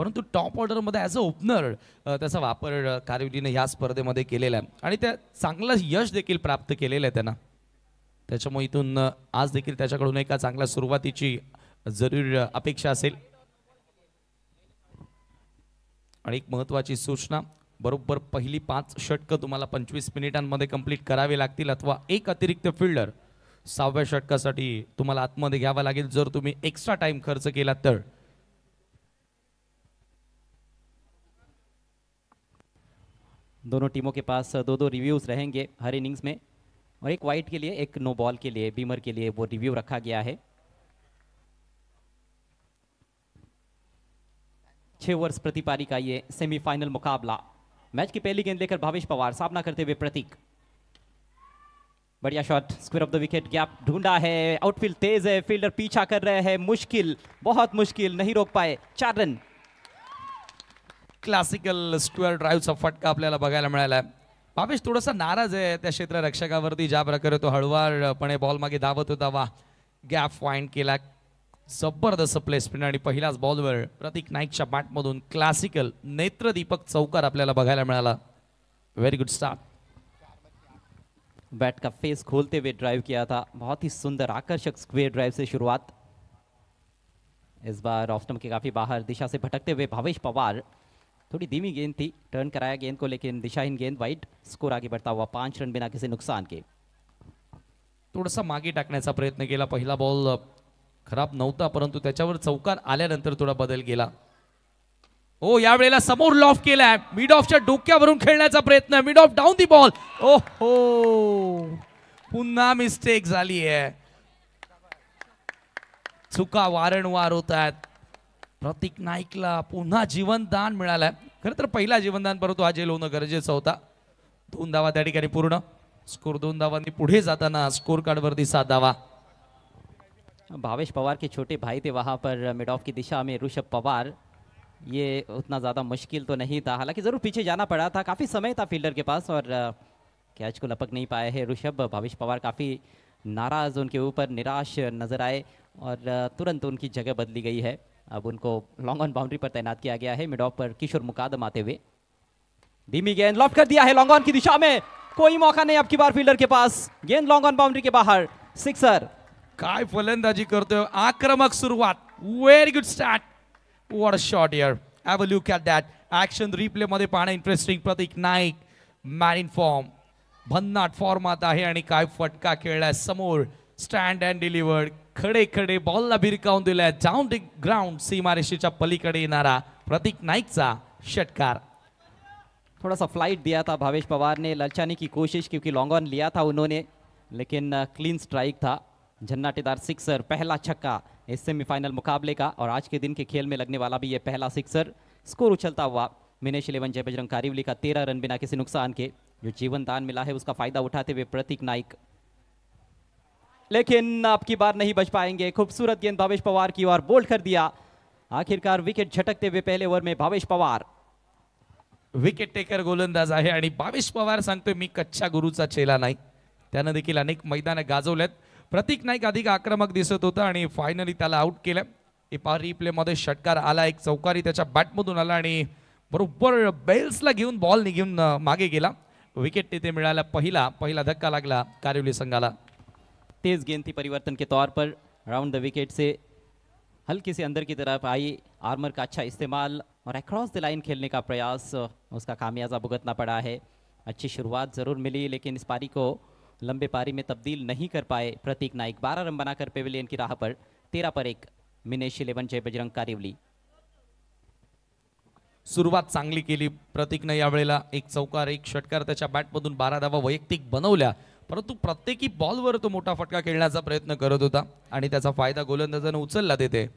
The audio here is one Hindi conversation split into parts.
परंतु टॉप ऑर्डरमध्ये ॲज अ ओपनर त्याचा वापर कारिवलीने ह्या स्पर्धेमध्ये केलेला आहे आणि त्या चांगलं यश देखील प्राप्त केलेलं आहे त्यांना. त्याच्यामुळे इथून आज देखील त्याच्याकडून एका चांगल्या सुरुवातीची जरूर अपेक्षा असेल. आणि एक महत्त्वाची सूचना, बरोबर पहिली 5 षटकं तुम्हाला 25 मिनिटांमध्ये कंप्लीट करावे लागतील अथवा एक अतिरिक्त फिल्डर 6व्या षटकासाठी तुम्हाला आतमध्ये घ्यावा लागेल जर तुम्ही एक्स्ट्रा टाइम खर्च केला तर. दोनों टीमों के पास 2-2 रिव्यूज रहेंगे हर इनिंग्स में और एक वाइड के लिए एक नो बॉल के लिए बीमर के लिए वो रिव्यू रखा गया है. 6 ओवर्स प्रति पारी का ये सेमीफाइनल मुकाबला. मैच की पहली गेंद लेकर भावेश पवार, सामना करते हुए प्रतीक. बढ़िया shot, square of the wicket, gap ढूंढा है, आउटफील्ड तेज है, फील्डर पीछा कर रहे हैं, मुश्किल, बहुत मुश्किल, नहीं रोक पाए. 4 रन. क्लासिकल स्क्वेअर ड्राईव्हचा फटका आपल्याला बघायला मिळाला. भावेश थोडासा नाराज आहे त्या क्षेत्ररक्षकावरती, ज्या प्रकारे तो हळवारपणे बॉल मागे धावत होता. वा, गॅप फाइंड केला, जबरदस्त प्लेसमेंट आणि पहिल्याच बॉलवर प्रतीक नाईकच्या बॅटमधून क्लासिकल नेत्रदीपक चौकार आपल्याला बघायला मिळाला. Very good start. बैट का फेस खोलते हुए ड्राइव किया था, बहुत ही सुंदर आकर्षक स्क्वेयर ड्राइव से शुरुआत. इस बार ऑफ स्टंप के काफी बाहर दिशा से भटकते हुए भावेश पवार, थोड़ी धीमी गेंद थी, टर्न कराया गेंद को लेकिन दिशाहीन गेंद, वाइड. स्कोर आगे बढ़ता हुआ 5 रन बिना किसी नुकसान के. थोडासा मागे टाकण्याचा प्रयत्न केला, पहिला बॉल खराब नव्हता परंतु त्याच्यावर चौकार आल्यानंतर थोडा बदल केला. ओ, या वेळेला समोर लॉफ्ट केलाय, मिड ऑफच्या डोक्यावरून खेळण्याचा प्रयत्न, mid of down the ball. ओहो, पुन्हा मिस्टेक झाली आहे. चुका वारंवार होत आहेत. प्रतीक नाईकला पुन्हा जीवनदान मिळालंय. खरं तर पहिला जीवनदान परंतु हा जेल होणं गरजेचं होता. 2 धावा त्या ठिकाणी पूर्ण. स्कोर 2 धावांनी पुढे जाताना स्कोर कार्डवरती 7 धावा. भावेश पवार के छोटे भाई थे वहां पर मिड ऑफ की दिशा में ऋषभ पवार. ये उतना ज़्यादा मुश्किल तो नहीं था, हालांकि ज़रूर पीछे जाना पड़ा था, काफ़ी समय था फील्डर के पास और कैच को लपक नहीं पाए हैं ऋषभ. भावेश पवार काफ़ी नाराज़, उनके ऊपर निराश नज़र आए और तुरंत उनकी जगह बदली गई है. अब उनको लॉन्ग ऑन बाउंड्री पर तैनात किया गया है. मिड ऑफ पर किशोर मुकादम आते हुए, धीमी गेंद लॉफ्ट कर दिया है लॉन्ग ऑन की दिशा में. कोई मौका नहीं अब की बार फील्डर के पास. गेंद लॉन्ग ऑन बाउंड्री के बाहर, सिक्सर. काय फलंदाजी करतोय, आक्रमक सुरुवात. Very good start. What a shot here. Have a look at that. Action replay मध्ये पाहणं interesting. Pratik Naik man in form, भन्नाट फॉर्मात आहे आणि काय फटका खेळलाय समोर. स्टँड अँड डिलिव्हर्ड, खडे खडे बॉलला भिरकावून दिलाय. डाऊन द ग्राउंड, सीमारेषेच्या पलीकडे येणारा प्रतीक नाईकचा षटकार. थोड़ा सा फ्लाइट दिया था भावेश पवार ने, ललचाने की कोशिश, क्योंकि लॉन्ग ऑन लिया था उन्होंने, लेकिन क्लीन स्ट्राइक था. झन्नाटेदार सिक्सर, पहला छक्का इस सेमीफाइनल मुकाबले का और आज के दिन के खेल में लगने वाला भी ये पहला सिक्सर. स्कोर उछलता हुआ मिनेश 11 जय बजरंग कारिवली का 13 रन बिना किसी नुकसान के. जो जीवन दान मिला है उसका फायदा उठाते हुए प्रतीक नाइक, लेकिन अब की बार नहीं बच पाएंगे. खूबसूरत गेंद भावेश पवार की ओर, बोल्ड कर दिया. आखिरकार विकेट झटकते हुए पहले ओवर में भावेश पवार. विकेट टेकर गोलंदाज आहे आणि भावेश पवार सांगतोय मी कच्च्या गुरुचा चेला नाही. त्यानं देखील अनेक मैदाने गाजवलेत. प्रतीक नाईक अधिक आक्रमक दिसत होता आणि फायनली त्याला आउट केलं. रिप्ले मध्ये षटकार आला, एक चौकारी त्याच्या बॅटमधून आला आणि बरोबर बेल्सला घेऊन बॉल निघून मागे गेला. विकेट तिथे मिळाला. पहिला धक्का लागला कारिवली संघाला. तेज गेंद थी परिवर्तन के तौर पर, राउंड द विकेट से हल्की से अंदर की तरफ आई. आर्मर का अच्छा इस्तेमाल और अक्रॉस द लाइन खेलने का प्रयास, उसका खामियाजा भुगतना पड़ा है. अच्छी शुरुआत ज़रूर मिली लेकिन इस पारी को लंबे पारी में तब्दील नहीं कर पाए प्रतीक नाइक. 12 रन बनाकर पेविलियन की राह पर 13 पर 1. मिनेश 11 जय बजरंग कारिवली. सुरुवात चांगली केली प्रतीकने यावेळेला. एक चौकार, एक षटकार त्याच्या बॅटमधून 12 धावा वैयक्तिक बनवल्या, परंतु प्रत्येकी बॉलवर तो मोठा फटका खेळण्याचा प्रयत्न करत होता आणि त्याचा फायदा गोलंदाजाने उचलला. तिथे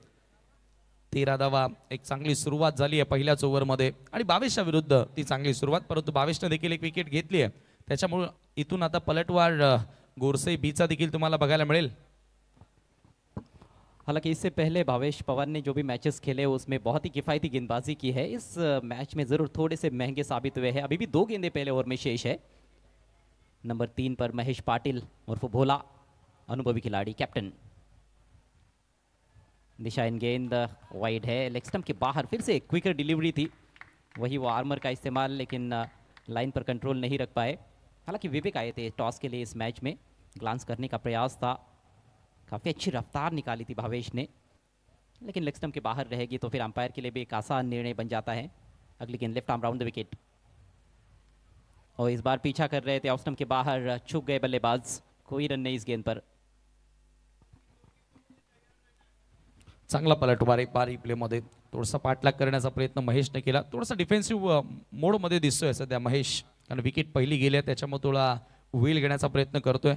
13 धावा, एक चांगली सुरुवात झाली आहे पहिल्याच ओव्हरमध्ये आणि 22च्या विरुद्ध ती चांगली सुरुवात, परंतु 22ने देखील एक विकेट घेतली आहे. त्याच्यामुळे इथून आता पलटवार गोरसे बीचा देखील तुम्हाला बघायला मिळेल. हालांकि इससे पहले भावेश पवार ने जो भी मैचेस खेले उसमें बहुत ही किफ़ायती गेंदबाजी की है. इस मैच में ज़रूर थोड़े से महंगे साबित हुए हैं. अभी भी 2 गेंदें पहले ओवर में शेष है. नंबर 3 पर महेश पाटिल उर्फ भोला, अनुभवी खिलाड़ी, कैप्टन. दिशा इन गेंद वाइड है, लेग स्टंप के बाहर फिर से क्विकर डिलीवरी थी, वही वो आर्मर का इस्तेमाल, लेकिन लाइन पर कंट्रोल नहीं रख पाए। हालांकि विवेक आए थे टॉस के लिए इस मैच में, ग्लांस करने का प्रयास था, काफ़ी अच्छी रफ्तार निकाली थी भावेश ने, लेकिन लेग स्टंप के बाहर रहेगी तो फिर अंपायर के लिए भी एक आसान निर्णय बन जाता है। अगली गेंद left arm round the wicket, और इस बार पीछा कर रहे थे, ऑफ स्टंप के बाहर चूक गए बल्लेबाज, कोई रन नहीं इस गेंद पर। चांगला पलटवार आहे पारी प्लेमध्ये, थोडासा पाठलाग करण्याचा प्रयत्न महेशने केला, थोडासा डिफेन्सिव्ह मोडमध्ये दिसतोय सध्या महेश, कारण विकेट पहिली गेली आहे त्याच्यामुळे थोडा व्हील घेण्याचा प्रयत्न करतोय.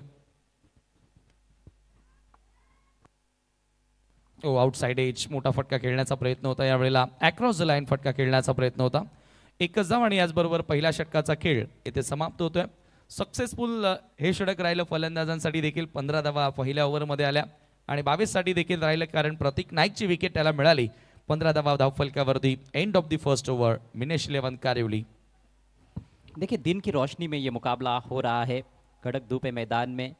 आउटसाइड एज मोठा फटका खेळण्याचा प्रयत्न होता, यावेळेला अक्रॉस द लाईन फटका खेळण्याचा प्रयत्न होता. एकच धाव आणि याचबरोबर पहिल्या षटकाचा खेळ येथे समाप्त होतोय. सक्सेसफुल हे षटक राहिलं फलंदाजांसाठी देखील, 15 धावा पहिल्या ओव्हरमध्ये आल्या आणि 22 साठी देखील राहिलं, कारण प्रतीक नाईकची विकेट त्याला मिळाली. 15 धावा धावफलकावरती. End of the first over, Minesh 11 Karivali. देखिए दिन की रोशनी में ये मुकाबला हो रहा है, कड़क धूप है मैदान में,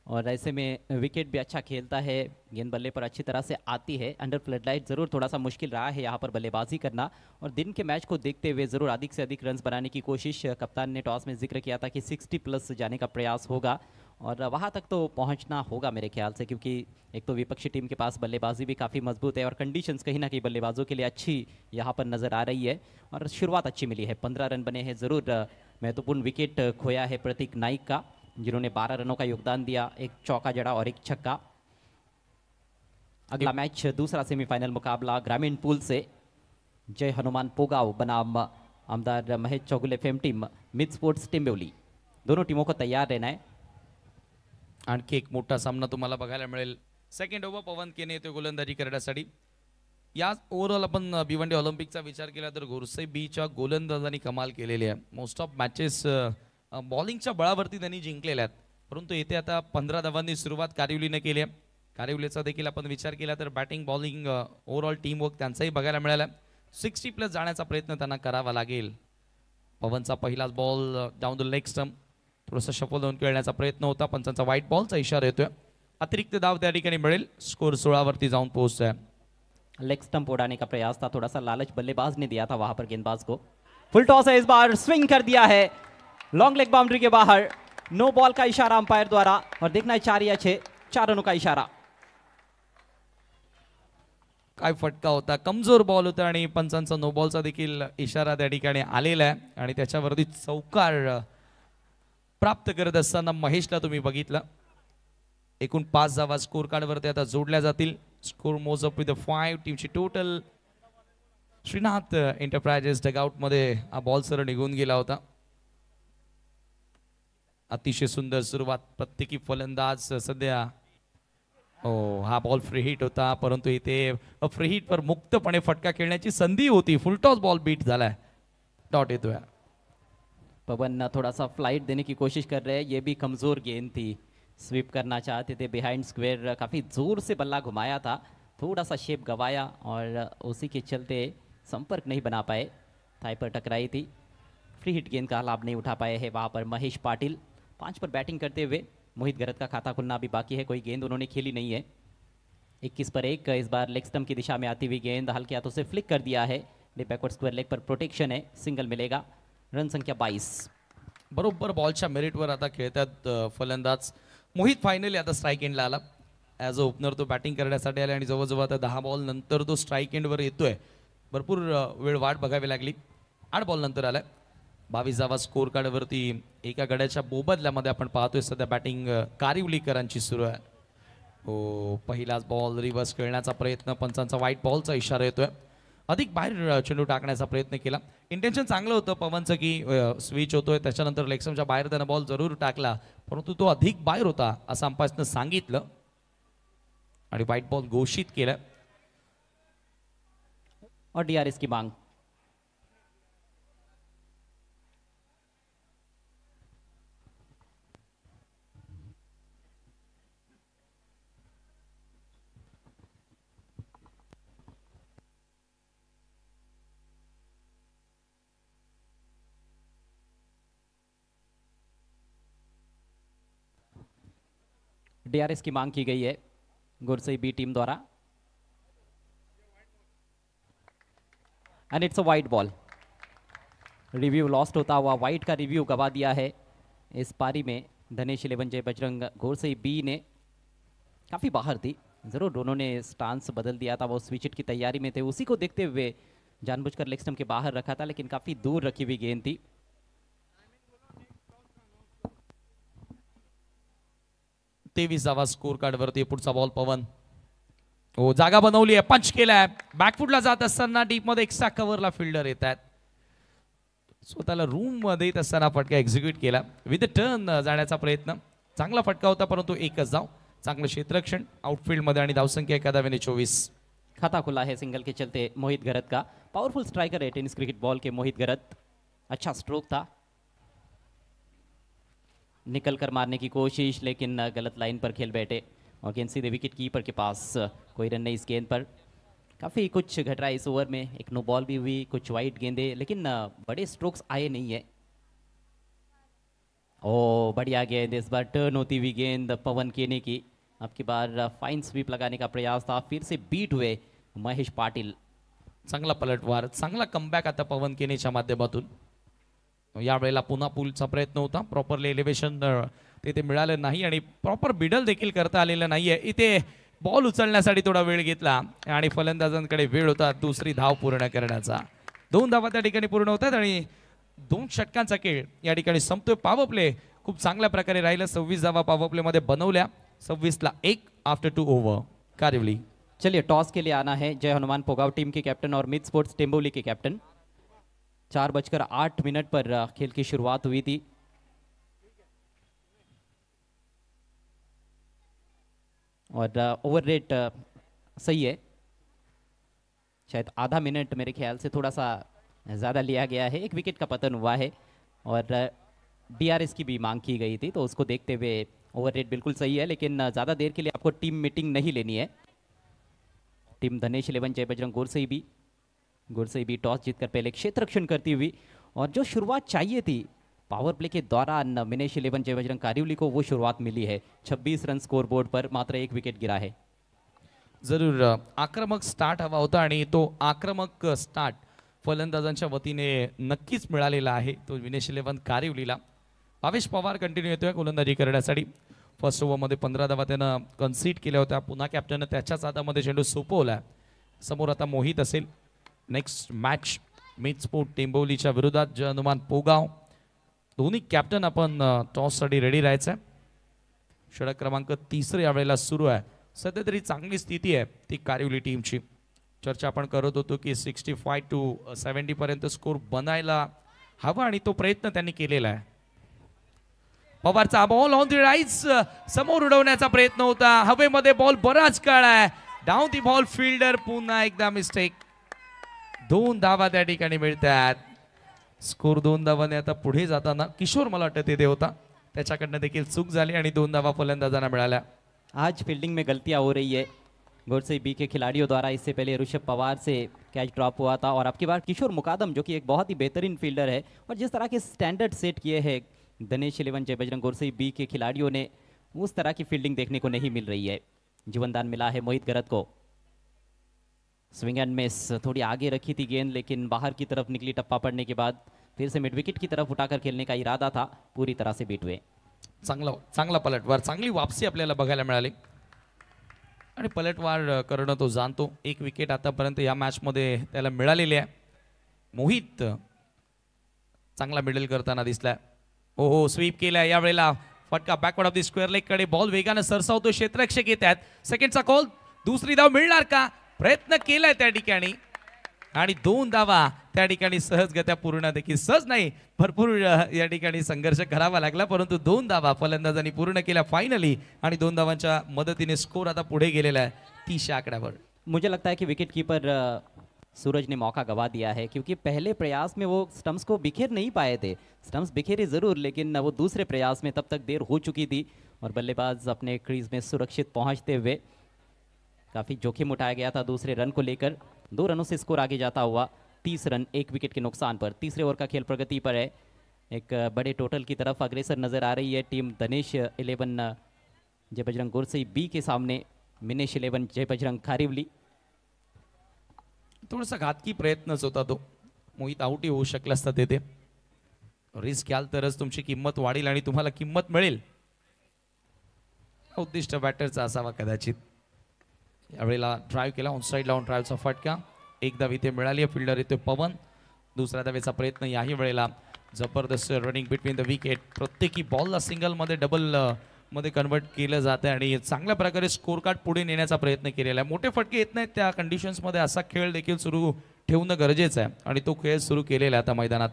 और ऐसे में विकेट भी अच्छा खेलता है, गेंद बल्ले पर अच्छी तरह से आती है। अंडर फ्लडलाइट ज़रूर थोड़ा सा मुश्किल रहा है यहाँ पर बल्लेबाजी करना, और दिन के मैच को देखते हुए ज़रूर अधिक से अधिक रन्स बनाने की कोशिश, कप्तान ने टॉस में जिक्र किया था कि 60 प्लस जाने का प्रयास होगा, और वहाँ तक तो पहुँचना होगा मेरे ख्याल से, क्योंकि एक तो विपक्षी टीम के पास बल्लेबाजी भी काफ़ी मजबूत है, और कंडीशंस कहीं ना कहीं बल्लेबाजों के लिए अच्छी यहाँ पर नज़र आ रही है, और शुरुआत अच्छी मिली है। 15 रन बने हैं, ज़रूर महत्वपूर्ण विकेट खोया है प्रतीक नाइक का, जिन्होंने 12 रनों का योगदान दिया, एक चौका जड़ा और एक छक्का। अगला मैच दूसरा सेमीफाइनल मुकाबला ग्रामीण पूल से जय हनुमान पोगाव बनाम आमदार Mahesh Chougule fame team mid sports Timbavali, दोनों टीमों को तैयार रहना है। आणखी एक मोठा सामना तुम्हाला बघायला मिळेल. सेकंड ओव्हर पवन केने येतो गोलंदाजी करण्यासाठी. या ओव्हरऑल आपण भिवंडी ऑलिम्पिकचा विचार केला तर गोरसे बीच्या गोलंदाजांनी कमाल केलेली आहे. मोस्ट ऑफ मॅचेस बॉलिंगच्या बळावरती त्यांनी जिंकलेल्या आहेत, परंतु येथे आता 15 धावांनी सुरुवात कारिवलीने केली आहे. कारिवलीचा देखील आपण विचार केला तर batting bowling overall team work त्यांचाही बघायला मिळाला. 60 प्लस जाण्याचा प्रयत्न त्यांना करावा लागेल. पवनचा पहिलाच ball down the leg stump, थोडासा शफल होऊन खेळण्याचा प्रयत्न होता, पंचांचा व्हाईट बॉलचा इशारा येतोय. अतिरिक्त धाव त्या ठिकाणी मिळेल, स्कोर 16 वरती जाऊन पोहोचतोय. लेग स्टंप उड़ाने का प्रयास था, थोड़ा सा लालच बल्लेबाज ने दिया था वहां पर गेंदबाज को। फुल टॉस है, इस बार स्विंग कर दिया है, लॉन्ग लेग बाउंड्री के बाहर, नो बॉल का इशारा अंपायर द्वारा, और देखना है 4 या 6, 4 रनों का इशारा। काय फटका होता, कमजोर बॉल होता आणि पंचांचा नो बॉलचा देखील इशारा त्या ठिकाणी आलेला आहे, आणि त्याच्यावरती चौकार प्राप्त करत असताना महेशला तुम्ही बघितलं. एकूण 5 धावा स्कोर कार्डवरती आता जोडल्या जातील. स्कोर मोज अप विथ 5 टीमची टोटल. श्रीनाथ एंटरप्राइजेस डगआउट मध्ये हा बॉल सर निघून गेला होता. अतिशय सुंदर सुरुवात, प्रत्येकी फलंदाज सध्या, हा बॉल फ्री हिट होता, परंतु इथे फ्री हिट पर मुक्तपणे फटका खेळण्याची संधी होती. फुलटॉस बॉल बीट झालाय, डॉट येतोय. पवन थोड़ा सा फ्लाइट देने की कोशिश कर रहे हैं, ये भी कमज़ोर गेंद थी, स्वीप करना चाहते थे बिहाइंड स्क्वायर, काफ़ी ज़ोर से बल्ला घुमाया था, थोड़ा सा शेप गवाया और उसी के चलते संपर्क नहीं बना पाए, थाई पर टकराई थी। फ्री हिट गेंद का लाभ नहीं उठा पाए हैं वहाँ पर महेश पाटिल। 5 पर बैटिंग करते हुए मोहित गरत का खाता खुलना अभी बाकी है, कोई गेंद उन्होंने खेली नहीं है। 21 पर 1, इस बार लेग स्टंप की दिशा में आती हुई गेंद हल्के हाथों से फ्लिक कर दिया है, बैकवर्ड स्क्वायर लेग पर प्रोटेक्शन है, सिंगल मिलेगा। रन संख्या 22। बरोबर बॉलच्या मेरिटवर आता खेळतात फलंदाज. मोहित फायनली आता स्ट्राईक एंडला आला. ॲज अ ओपनर तो बॅटिंग करण्यासाठी आला आणि जवळजवळ आता 10 बॉल नंतर तो स्ट्राईक एंडवर येतोय. भरपूर वेळ वाट बघावी लागली. 8 बॉल नंतर आलाय. 22 धावा स्कोर कार्डवरती एका गड्याच्या मोबदल्यामध्ये आपण पाहतोय सध्या बॅटिंग कारिवलीकरांची सुरू आहे. हो, पहिलाच बॉल रिव्हर्स खेळण्याचा प्रयत्न, पंचांचा व्हाईट बॉलचा इशारा येतोय. अधिक बाहेर चेंडू टाकण्याचा प्रयत्न केला. इंटेन्शन चांगलं होतं पवनचं की स्विच होतोय, त्याच्यानंतर लेगस्टमच्या बाहेर त्यानं बॉल जरूर टाकला, परंतु तो अधिक बाहेर होता असं अंपायरनं सांगितलं आणि व्हाईट बॉल घोषित केला. और डीआरएस की मांग। डीआरएस की मांग की गई है गुरसई बी टीम द्वारा। And it's a wide ball. Review lost होता हुआ वाइड का रिव्यू गवा दिया है इस पारी में। धनेश 11 जय बजरंग घोरसई बी ने काफ़ी बाहर थी, ज़रूर दोनों ने स्टांस बदल दिया था, वो स्विच की तैयारी में थे, उसी को देखते हुए जानबूझकर लेग स्टंप के बाहर रखा था, लेकिन काफ़ी दूर रखी हुई गेंद थी। तेवीसावा स्कोर कार्ड वरती पुढचा बॉल पवन. हो जागा बनवली आहे, पंच केलाय, बॅकफुटला जात असताना डीप मध्ये एक्स्ट्रा कव्हरला फिल्डर येत आहेत. स्वतःला रूम मध्ये येत असताना फटका एक्झिक्यूट केला. विथ टर्न जाण्याचा प्रयत्न, चांगला फटका होता परंतु एकच धाव. चांगलं क्षेत्ररक्षण आउटफील्ड मध्ये आणि धावसंख्या एका धावेने 24. खाता खुला है सिंगल के चलते मोहित गरत का। पावरफुल स्ट्राइकर है टेनिस क्रिकेट बॉल के मोहित गरत। अच्छा स्ट्रोक था, निकल कर मारने की कोशिश, लेकिन गलत लाइन पर खेल बैठे और गेंद सीधे विकेट कीपर के पास। कोई रन नहीं इस गेंद पर। काफ़ी कुछ घट रहा है इस ओवर में, एक नो बॉल भी हुई, कुछ वाइड गेंदे, लेकिन बड़े स्ट्रोक्स आए नहीं है। ओ बढ़िया गेंद, इस बार टर्न होती हुई गेंद पवन केने की। अब की बार फाइन स्वीप लगाने का प्रयास था, फिर से बीट हुए महेश पाटिल। चांगला पलटवार, चांगला कमबॅक आता पवन केनेच्या माध्यमातून. यावेळेला पुन्हा पुलचा प्रयत्न होता, प्रॉपरली एलिव्हेशन तिथे मिळालं नाही आणि प्रॉपर बिडल देखील करता आलेलं नाहीये. इथे बॉल उचलण्यासाठी थोडा वेळ घेतला आणि फलंदाजांकडे वेळ होता दुसरी धाव पूर्ण करण्याचा. 2 धावा त्या ठिकाणी पूर्ण होतात आणि 2 षटकांचा खेळ या ठिकाणी संपतोय. पॉवर प्ले खूप चांगल्या प्रकारे राहिलं. 26 धावा पॉवर प्ले मध्ये बनवल्या, 26 ला 1 आफ्टर 2 ओव्हर. कारिवली. चलिए टॉस के लिए आना है जय हनुमान पोगाव टीम के कैप्टन और मिड स्पोर्ट्स टेम्बोली के कैप्टन। 4:08 पर खेल की शुरुआत हुई थी। और ओवर रेट सही है, शायद आधा मिनट मेरे ख्याल से थोड़ा सा ज़्यादा लिया गया है। एक विकेट का पतन हुआ है और DRS की भी मांग की गई थी, तो उसको देखते हुए ओवर रेट बिल्कुल सही है, लेकिन ज़्यादा देर के लिए आपको टीम मीटिंग नहीं लेनी है। टीम धनेश 11 जय बजरंग घोरसई भी टॉस जीतकर पहले क्षेत्र रक्षण करती हुई, और जो शुरुआत चाहिए थी पावर प्ले के दौरान मिनेश 11 जय बजरंग कारिवली को, वो शुरुआत मिली है। 26 रन स्कोर बोर्ड पर, मात्र 1 विकेट गिरा है। जरूर आक्रमक स्टार्ट हवा होता आणि तो आक्रमक स्टार्ट फलंदाजांच्या वतीने नक्कीच मिळालेला आहे, तो विनेश 11 कारिवलीला. भावेश पवार कंटिन्यू येतोय गोलंदाजी करण्यासाठी. फर्स्ट ओव्हरमध्ये 15 धावा त्यानं कन्सीड केल्या होत्या. पुन्हा कॅप्टननं त्याच्याच हातामध्ये चेंडू सोपवला. समोर आता मोहित असेल. नेक्स्ट मॅच मिड स्पोर्ट टेंबोलीच्या विरोधात जय हनुमान पोगाव. दोन्ही कॅप्टन आपण टॉससाठी रेडी राहायचं आहे. षटक क्रमांक 3 यावेळेला सुरू आहे. सध्या तरी चांगली स्थिती आहे ती कारिवली टीमची. चर्चा आपण करत होतो की 65 to 70 पर्यंत स्कोर बनायला हवा आणि तो प्रयत्न त्यांनी केलेला आहे. पवारचा बॉल ऑन द राईट्स, समोर उडवण्याचा प्रयत्न होता, हवेमध्ये बॉल बराच काळ आहे. डाऊन दी बॉल फिल्डर, पुन्हा एकदा मिस्टेक. 2 धावा त्या ठिकाणी मिळतात. स्कोर 2 धावाने आता पुढे जाताना किशोर मला वाटतं तिथे होता, त्याच्याकडनं देखील चूक झाली आणि 2 धावा फलंदाजांना मिळाल्या. आज फील्डिंग में गलतियां हो रही है घोरसई बी के खिलाड़ियों द्वारा। इससे पहले ऋषभ पवार से कैच ड्रॉप हुआ था, और अब की बार किशोर मुकादम जो कि एक बहुत ही बेहतरीन फील्डर है, और जिस तरह के स्टैंडर्ड सेट किए हैं धनेश 11 जय बजरंग घोरसई बी के खिलाड़ियों ने, उस तरह की फील्डिंग देखने को नहीं मिल रही है। जीवनदान मिला है मोहित गरत को। स्विंग एंड मिस, थोड़ी आगे रखी थी गेंद, लेकिन बाहर की तरफ निकली टप्पा पड़ने के बाद फिर से मिड विकेट की तरफ उठाकर खेलने का इरादा था, पूरी तरह से बीट हुए। चांगला पलटवार, चांगली वापसी आपल्याला बघायला मिळाली आणि पलटवार करणं तो जाणतो. 1 विकेट आतापर्यंत या मॅच मध्ये त्याला मिळालेली आहे. मोहित चांगला मिडल करताना दिसलाय. हो स्वीप केलाय यावेळेला. फटका backward of the square leg कडे, बॉल वेगाने सरसावतो, क्षेत्ररक्षक येत आहेत. सेकंडचा कॉल, दुसरी धाव मिळणार का? प्रयत्न केलाय त्या ठिकाणी आणि 2 धावा त्या ठिकाणी सहजगत्या पूर्ण, देखील सहज नाही, भरपूर या ठिकाणी संघर्ष करावा लागला, परंतु 2 धावा फलंदाजांनी पूर्ण केल्या फायनली, आणि 2 धावांच्या मदतीने स्कोर आता पुढे गेलेला आहे 30 आकड्यावर. मुझे लगता है कि विकेट कीपर सूरज ने मौका गवा दिया है, क्योंकि पहले प्रयास में वो स्टंप्स को बिखेर नहीं पाए थे। स्टंप्स बिखेरे ज़रूर, लेकिन वो दूसरे प्रयास में तब तक देर हो चुकी थी, और बल्लेबाज अपने क्रीज में सुरक्षित पहुंचते हुए काफ़ी जोखिम उठाया गया था दूसरे रन को लेकर। 2 रनों से स्कोर आगे जाता हुआ 30 रन 1 विकेट के नुकसान पर। तीसरे ओवर का खेल प्रगति पर है, एक बड़े टोटल की तरफ अग्रेसर नजर आ रही है टीम धनेश 11 जय बजरंग घोरसई बी के सामने मिनेश 11 जय बजरंग कारिवली। थोडासा घातकी प्रयत्नच होता तो. मोहित आउटही होऊ शकला असता तेथे. रिस्क घ्याल तरच तुमची किंमत वाढेल आणि तुम्हाला किंमत मिळेल. उद्दिष्ट बॅटरचा असावा कदाचित. यावेळेला ड्राईव्ह केला, ऑनसाईड लावून ड्राईव्हचा फटका. एक धाव इथे मिळाली आहे. फिल्डर येतोय पवन. दुसऱ्या धावेचा प्रयत्न याही वेळेला. जबरदस्त रनिंग बिटवीन द विकेट. प्रत्येकी बॉलला सिंगलमध्ये डबल मध्ये कन्वर्ट केलं जातं आणि चांगल्या प्रकारे स्कोर कार्ड पुढे नेण्याचा प्रयत्न केलेला आहे. मोठे फटके येत नाहीत त्या कंडिशन्समध्ये. असा खेळ देखील सुरू ठेवणं गरजेचं आहे आणि तो खेळ सुरू केलेला आहे आता मैदानात.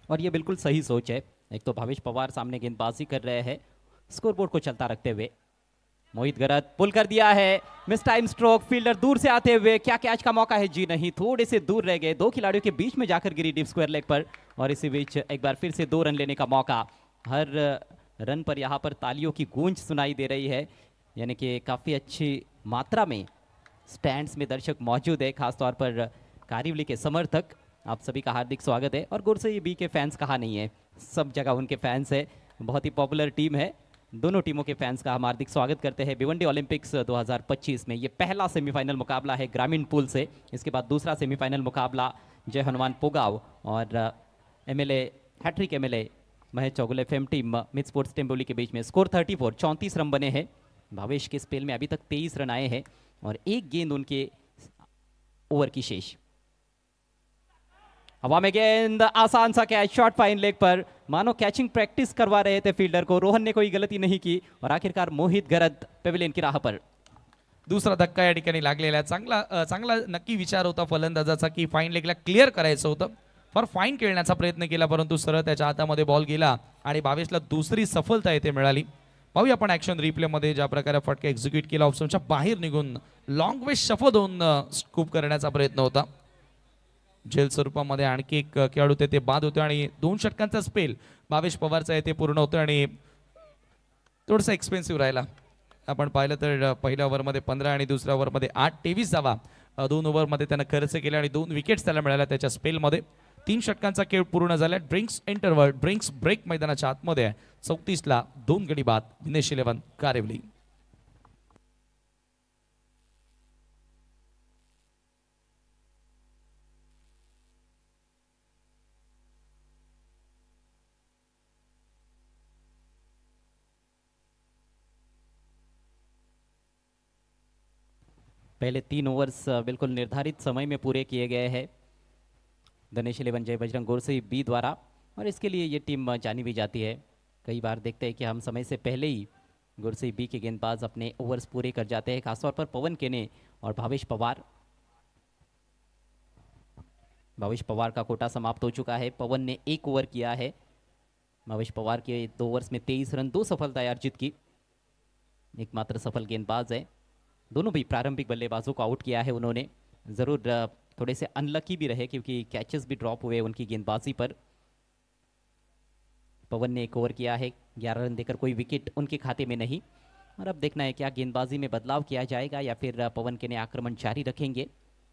और ये बिल्कुल सही सोच है. एक तो भावेश पवार सामने गेंदबाजी कर रहे हैं स्कोरबोर्ड को चलता रखते हुए. मोहित गरत पुल कर दिया है, मिस टाइम स्ट्रोक, फील्डर दूर से आते हुए, क्या कैच का मौका है? जी नहीं, थोड़े से दूर रह गए. दो खिलाड़ियों के बीच में जाकर गिरी डीप स्क्वायर लेग पर और इसी बीच एक बार फिर से 2 रन लेने का मौका. हर रन पर यहाँ पर तालियों की गूंज सुनाई दे रही है, यानी कि काफ़ी अच्छी मात्रा में स्टैंड्स में दर्शक मौजूद है, खासतौर पर कारिवली के समर्थक. आप सभी का हार्दिक स्वागत है. और गुरसई बी के फैंस कहाँ नहीं है, सब जगह उनके फैंस है. बहुत ही पॉपुलर टीम है. दोनों टीमों के फैंस का हम हार्दिक स्वागत करते हैं भिवंडी ओलंपिक्स 2025 में. ये पहला सेमीफाइनल मुकाबला है ग्रामीण पूल से. इसके बाद दूसरा सेमीफाइनल मुकाबला जय हनुमान पोगाव और MLA hattrick MLA Mahesh Chougule fame team mid sports Temboli के बीच में. स्कोर 34 रन बने हैं. भावेश के स्पेल में अभी तक 23 रन आए हैं और एक गेंद उनके ओवर की शेष. हवा में गेंद, आसान सा कैच, शॉर्ट फाइन लेग पर. मानो कैचिंग प्रैक्टिस करवा रहे थे फील्डर को. रोहन ने कोई गलती नहीं की और आखिरकार मोहित गरत पेविलियन की राह पर. दुसरा धक्का या ठिकाणी लागलेला आहे. चांगला नक्की विचार होता फलंदाजाचा की फाईन लेगला क्लिअर करायचं होतं. फार फाईन खेळण्याचा प्रयत्न केला परंतु सरळ त्याच्या हातामध्ये बॉल गेला आणि भावेशला दुसरी सफलता येथे मिळाली. पाहूया आपण ॲक्शन रिप्लेमध्ये ज्या प्रकारे फटका एक्झिक्यूट केला. ऑप्शनच्या बाहेर निघून लॉंग वे शफल होऊन स्कूप करण्याचा प्रयत्न होता. झेल स्वरूपामध्ये आणखी एक खेळाडू ते बाद होते आणि 2 षटकांचा स्पेल भावेश पवारचा येथे पूर्ण होतो आणि थोडंसं एक्सपेन्सिव्ह राहिला. आपण पाहिलं तर पहिल्या ओव्हरमध्ये 15 आणि दुसऱ्या ओव्हरमध्ये 8, 23 धावा 2 ओव्हरमध्ये त्यानं खर्च केला आणि 2 विकेट्स त्याला मिळाल्या त्याच्या स्पेलमध्ये. 3 षटकांचा खेळ पूर्ण झाला. ड्रिंक्स इंटरवल, ड्रिंक्स ब्रेक मैदानाच्या आतमध्ये 34ला 2 गडी बाद. दिनेश 11 कारेवली. पहले 3 ओवर्स बिल्कुल निर्धारित समय में पूरे किए गए हैं दिनेश 11 जय बजरंग गुरसई बी द्वारा और इसके लिए ये टीम जानी भी जाती है. कई बार देखते हैं कि हम समय से पहले ही गुरसई बी के गेंदबाज अपने ओवर्स पूरे कर जाते हैं, खासतौर पर पवन केने और भावेश पवार. भावेश पवार का कोटा समाप्त हो चुका है. पवन ने 1 ओवर किया है. भावेश पवार के 2 ओवर्स में 23 रन, 2 सफलताएं अर्जित की. एकमात्र सफल गेंदबाज है. दोनों भी प्रारंभिक बल्लेबाजों को आउट किया है उन्होंने. ज़रूर थोड़े से अनलकी भी रहे क्योंकि कैचेस भी ड्रॉप हुए उनकी गेंदबाजी पर. पवन ने 1 ओवर किया है, 11 रन देकर कोई विकेट उनके खाते में नहीं. और अब देखना है क्या गेंदबाजी में बदलाव किया जाएगा या फिर पवन के ने आक्रमण जारी रखेंगे.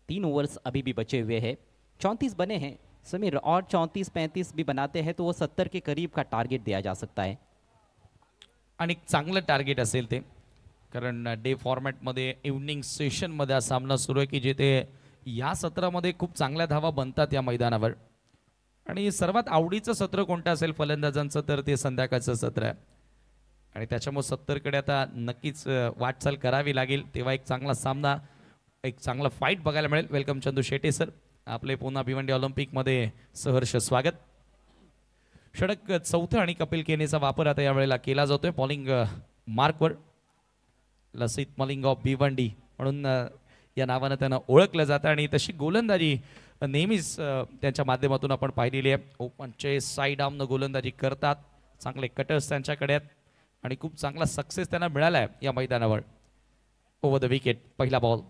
3 ओवर्स अभी भी बचे हुए हैं. 34 बने हैं समीर, और 34-35 भी बनाते हैं तो वो 70 के करीब का टारगेट दिया जा सकता है. आणि चांगलं टार्गेट असेल ते, कारण डे फॉर्मॅटमध्ये इव्हनिंग सेशनमध्ये हा सामना सुरू आहे की जिथे या सत्रामध्ये खूप चांगल्या धावा बनतात या मैदानावर. आणि सर्वात आवडीचं सत्र कोणतं असेल फलंदाजांचं तर ते संध्याकाळचं सत्र आहे आणि त्याच्यामुळे 70कडे आता नक्कीच वाटचाल करावी लागेल. तेव्हा एक चांगला सामना, एक चांगला फाईट बघायला मिळेल. वेलकम चंदू शेटे सर, आपले पुन्हा भिवंडी ऑलिम्पिकमध्ये सहर्ष स्वागत. षटक 4थं आणि कपिल केनेचा वापर आता यावेळेला केला जातोय बॉलिंग मार्कवर. लसित मलिंग ऑफ भिवंडी म्हणून या नावानं त्यांना ओळखलं जातं आणि तशी गोलंदाजी नेहमीच त्यांच्या माध्यमातून आपण पाहिलेली आहे. ओपनचे साईड आर्मनं गोलंदाजी करतात. चांगले कटर्स त्यांच्याकडे आहेत आणि खूप चांगला सक्सेस त्यांना मिळाला आहे या मैदानावर. ओव्हर द विकेट पहिला बॉल,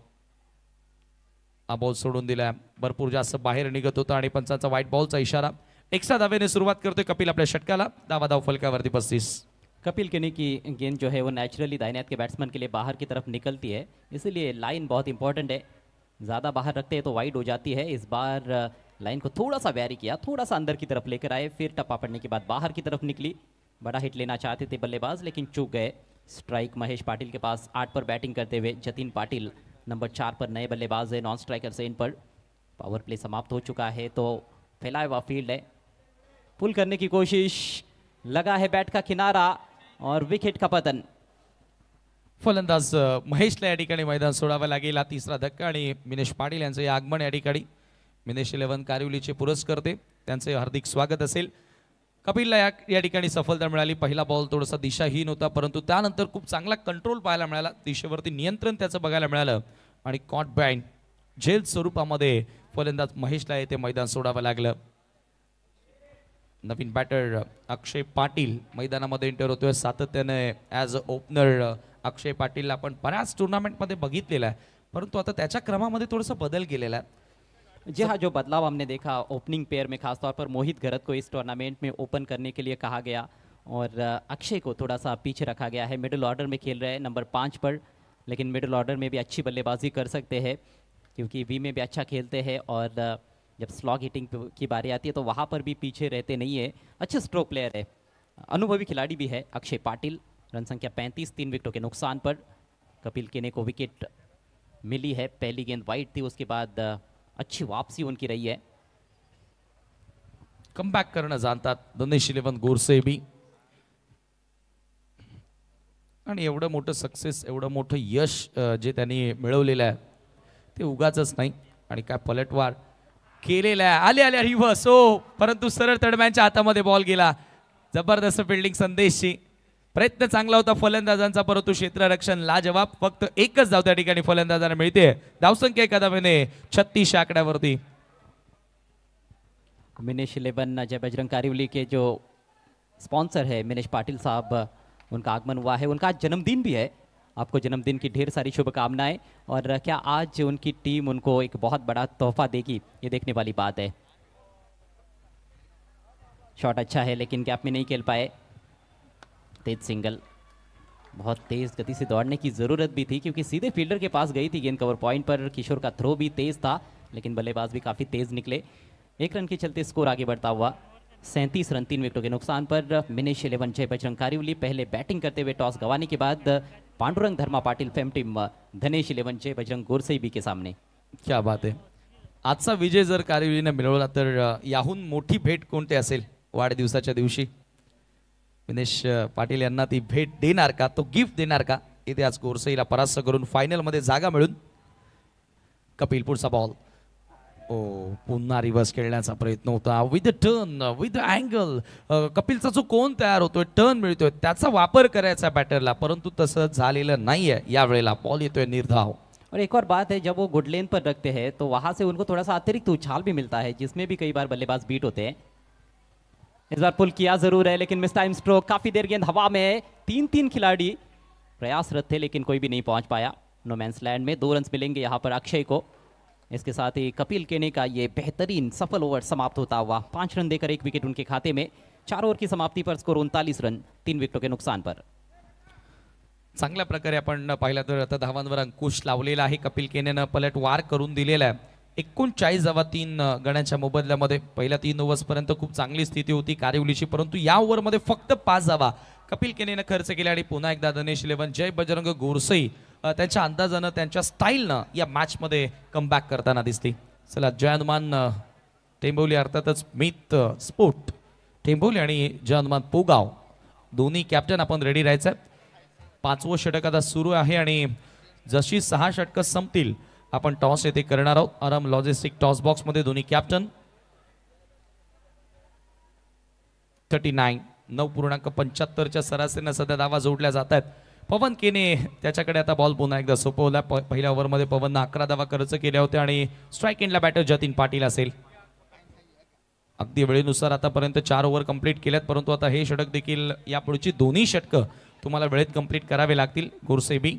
हा बॉल सोडून दिला. भरपूर जास्त बाहेर निघत होता आणि पंचांचा व्हाईट बॉलचा इशारा. एक्स्ट्रा धावेने सुरुवात करतोय कपिल आपल्या षटकाला. धाव फलकावरती 35. कपिल केने की गेंद जो है वो नेचुरली दाहिने हाथ के बैट्समैन के लिए बाहर की तरफ निकलती है, इसीलिए लाइन बहुत इंपॉर्टेंट है. ज़्यादा बाहर रखते हैं तो वाइड हो जाती है. इस बार लाइन को थोड़ा सा वैरी किया, थोड़ा सा अंदर की तरफ लेकर आए, फिर टप्पा पड़ने के बाद बाहर की तरफ निकली. बड़ा हिट लेना चाहते थे बल्लेबाज लेकिन चूक गए. स्ट्राइक महेश पाटिल के पास 8 पर बैटिंग करते हुए. जतिन पाटिल नंबर 4 पर नए बल्लेबाज है, नॉन स्ट्राइकर से इन पर. पावर प्ले समाप्त हो चुका है, तो फैलाया हुआ फील्ड है, पुल करने की कोशिश, लगा है बैट का किनारा और विकेट का पतन। फलंदाज महेशला या ठिकाणी मैदान सोडावं लागेल. हा तिसरा धक्का आणि मिनेश पाटील यांचं हे आगमन या ठिकाणी मिनेश 11 कारिवलीचे पुरस्कर्ते त्यांचे हार्दिक स्वागत असेल. कपिलला या ठिकाणी सफलता मिळाली. पहिला बॉल थोडासा दिशाहीन होता, परंतु त्यानंतर खूप चांगला कंट्रोल पाहायला मिळाला, दिशेवरती नियंत्रण त्याचं बघायला मिळालं आणि कॉट बँड झेल स्वरूपामध्ये फलंदाज महेशला येथे मैदान सोडावं लागलं. नवीन बॅटर अक्षय पाटील मैदानामध्ये एंटर होतोय सातत्याने ॲज अ ओपनर. अक्षय पाटीलला आपण बऱ्याच टुर्नामेंटमध्ये बघितलेला आहे, परंतु आता त्याच्या क्रमामध्ये थोडासा बदल केलेला आहे. जी हाँ, जो बदलाव हमने देखा ओपनिंग पेयर में, खासतौर पर मोहित घरत को इस टूर्नामेंट में ओपन करने के लिए कहा गया और अक्षय को थोड़ा सा पीछे रखा गया है. मिडिल ऑर्डर में खेल रहे हैं नंबर 5 पर, लेकिन मिडिल ऑर्डर में भी अच्छी बल्लेबाजी कर सकते हैं क्योंकि वी में भी अच्छा खेलते हैं और जब स्लॉग हिटिंग की बारी आती है तो वहाँ पर भी पीछे रहते नहीं है. अच्छे स्ट्रोक प्लेयर है, अनुभवी खिलाड़ी भी है अक्षय पाटिल. रन संख्या 35, 3 विकेटों के नुकसान पर कपिल केने को विकेट मिली है. पहली गेंद वाइड थी, उसके बाद अच्छी वापसी उनकी रही है. कमबॅक करणं जाणतात दिनेश 11 गोरसे बी. आणि एवढं मोठं सक्सेस, एवढं मोठं यश जे त्यांनी मिळवलेलं आहे ते उगाचच नाही. आणि काय पलटवार केलेला आहे. आले आले रिव्हर्स हो, परंतु सरळ तडम्यांच्या हातामध्ये बॉल गेला. जबरदस्त फिल्डिंग संदेशची. प्रयत्न चांगला होता फलंदाजांचा, परंतु क्षेत्ररक्षण लाजवाब. फक्त एकच धाव त्या ठिकाणी फलंदाजांना मिळते. धावसंख्या एका धावेने 36 आकड्यावरती. मिनेश 11 जय बजरंग कारिवली के जो स्पॉन्सर है मिनेश पाटिल साहब, उनका आगमन हुआ है. उनका आज जन्मदिन भी है. आपको जन्मदिन की ढेर सारी शुभकामनाएं. और क्या आज उनकी टीम उनको एक बहुत बड़ा तोहफा देगी, ये देखने वाली बात है. शॉट अच्छा है लेकिन गैप में नहीं खेल पाए. तेज सिंगल, बहुत तेज गति से दौड़ने की ज़रूरत भी थी क्योंकि सीधे फील्डर के पास गई थी गेंद. कवर पॉइंट पर किशोर का थ्रो भी तेज था, लेकिन बल्लेबाज भी काफ़ी तेज निकले. 1 रन के चलते स्कोर आगे बढ़ता हुआ 37 रन 3 विकेटों के नुकसान पर. मिनेश 11 जय बजरंग कारिवली पहले बैटिंग करते हुए टॉस गंवाने के बाद पांडुरंग धर्मा पाटिल फेम टीम धनेश 11 जय बजरंग गोरसे बी के सामने. क्या बात आहे. आजचा विजय जर कारिवलीने मिळवला तर याहून मोठी भेट कोणती असेल वाढदिवसाच्या दिवशी? मिनेश पाटील यांना ती भेट देणार का, तो गिफ्ट देणार का? इथे आज गोरसेला परास्त करून फायनल मध्ये जागा मिळून. कपिल पुढचा बॉल, ओ पुन्हा रिव्हर्स खेळण्याचा प्रयत्न होता. With turn, with angle. कपिलचा जो कोण तयार होतोय, टर्न मिळतोय, त्याचा वापर करायचा बॅटरला, परंतु तसं झालेलं नाहीये यावेळेला. बॉल येतोय निर्धाव. और एक और बात है, जब वो गुड लेन पर रखते हैं तो वहां से उनको थोड़ा सा अतिरिक्त उछाल भी मिलता है, जिसमें भी कई बार बल्लेबाज बीट होते हैं. इस बार पुल किया जरूर है लेकिन मिस टाइम स्ट्रोक. काफी देर गेंद हवा में है. 3 खिलाड़ी प्रयासरत थे लेकिन कोई भी नहीं पहुंच पाया. नो मैंस लैंड में 2 रन मिलेंगे यहाँ पर अक्षय को. इसके साथ ही कपिल केने का ये बेहतरीन सफल ओवर समाप्त होता हुआ 5 रन देकर 1 विकेट उनके खाते में. 4 ओवर की समाप्ति पर स्कोर 39 रन 3 विकेटों के नुकसान पर. चांगल्या प्रकारे आपण पाहिलं तर आता धावांवर अंकुश लावलेला आहे. कपिल केनेनं पलटवार करून दिलेला आहे. 39 धावा 3 गड्यांच्या मोबदल्यामध्ये. पहिल्या 3 ओव्हर्स पर्यंत खूप चांगली स्थिती होती कारिवलीची, परंतु या ओव्हरमध्ये फक्त 5 धावा कपिल केनेनं खर्च केल्या. आणि पुन्हा एकदा दिनेश 11 जय बजरंग गोरसे त्यांच्या अंदाजानं, त्यांच्या स्टाईलनं या मॅचमध्ये कमबॅक करताना दिसते. चला, जय हनुमान टेंबोली, अर्थातच मित स्पोर्ट टेंबोली आणि जय हनुमान पोगाव दोन्ही कॅप्टन आपण रेडी राहायचं. 5वं षटक आता सुरू आहे आणि जशी 6 षटकं संपतील आपण टॉस येथे करणार आहोत. आराम लॉजिस्टिक टॉस बॉक्स मध्ये दोन्ही कॅप्टन. 39 9.75च्या सरासरीनं सध्या धावा जोडल्या जात आहेत. पवन केने त्याच्याकडे आता बॉल पुन्हा एकदा सोपवला. पहिल्या ओव्हरमध्ये पवननं 11 धावा खर्च केल्या होत्या आणि स्ट्राईक एंडला बॅटर जतीन पाटील असेल. अगदी वेळेनुसार आतापर्यंत 4 ओव्हर कंप्लीट केल्यात, परंतु आता हे षटक देखील यापुढची दोन्ही षटकं तुम्हाला वेळेत कंप्लीट करावे लागतील. गोरसे बी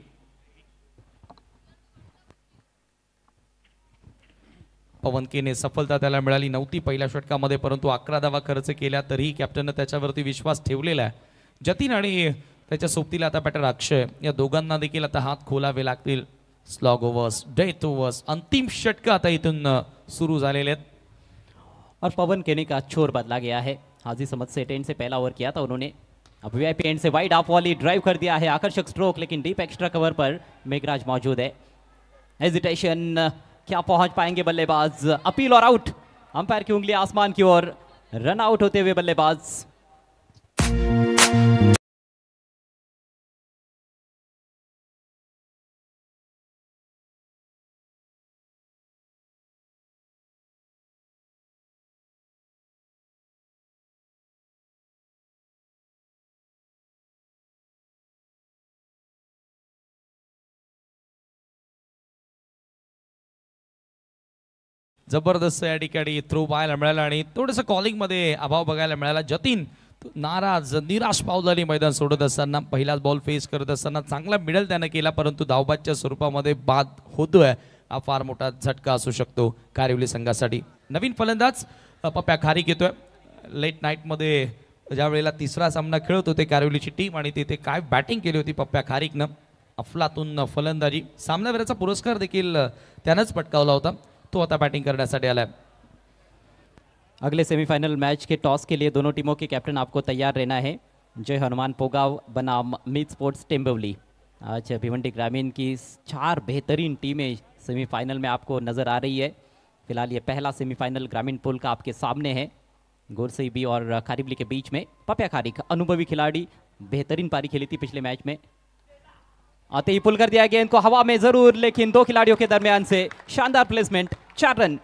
पवन केने सफलता त्याला मिळाली नव्हती पहिल्या षटकामध्ये, परंतु 11 धावा खर्च केल्या तरीही कॅप्टननं त्याच्यावरती विश्वास ठेवलेला आहे. जतीन आणि त्याच्या सोबतीला आता बॅटर अक्षय, या दोघांना देखील आता हात खोलावे लागतील. स्लॉग ओव्हर्स, डेथ ओव्हर्स, अंतिम षटक आता इथून सुरू झालेले आहेत. और पवन केने का छोर बदला गया है. हाजी समझ से एंड से पहला ओवर किया था उन्होंने, अब वीआईपी एंड से वाइड ऑफ वाली ड्राइव कर दिया है. आकर्षक स्ट्रोक लेकिन डीप एक्स्ट्रा कवर पर मेघराज मौजूद है. हेजिटेशन क्या पहुंच पाएंगे बल्लेबाज? अपील और आउट। अंपायर की उंगली आसमान की ओर, रन आउट होते हुए बल्लेबाज। जबरदस्त या ठिकाणी थ्रो पाहायला मिळाला आणि थोडंसं कॉलिंग मध्ये अभाव बघायला मिळाला. जतीन नाराज निराश पावलाने मैदान सोडत असताना पहिलाच बॉल फेस करत असताना चांगला मिडल त्यानं केला, परंतु धावबादच्या स्वरूपामध्ये बाद होतोय. हा फार मोठा झटका असू शकतो कारिवली संघासाठी. नवीन फलंदाज पप्प्या खारीक येतोय. लेट नाईट मध्ये ज्या वेळेला तिसरा सामना खेळत होते कारिवलीची टीम आणि तिथे काय बॅटिंग केली होती पप्प्या खारीकनं. अफलातून फलंदाजी, सामनावीराचा पुरस्कार देखील त्यानंच पटकावला होता. तो आता बैटिंग करण्यासाठी आलाय. अगले सेमीफाइनल मैच के टॉस के लिए दोनों टीमों के कैप्टन आपको तैयार रहना है. जय हनुमान पोगाव बनाम मीत स्पोर्ट्स टेम्बवली. आज भिवंडी ग्रामीण की 4 बेहतरीन टीमें सेमीफाइनल में आपको नज़र आ रही है. फिलहाल ये पहला सेमीफाइनल ग्रामीण पुल का आपके सामने है, गोरसई बी और खारिवली के बीच में. पप्या खारिक अनुभवी खिलाड़ी, बेहतरीन पारी खेली थी पिछले मैच में. आते ही पुल कर दिया गेंद को हवा में जरूर, लेकिन 2 खिलाड़ियों के दरमियान से शानदार प्लेसमेंट, 4 रन.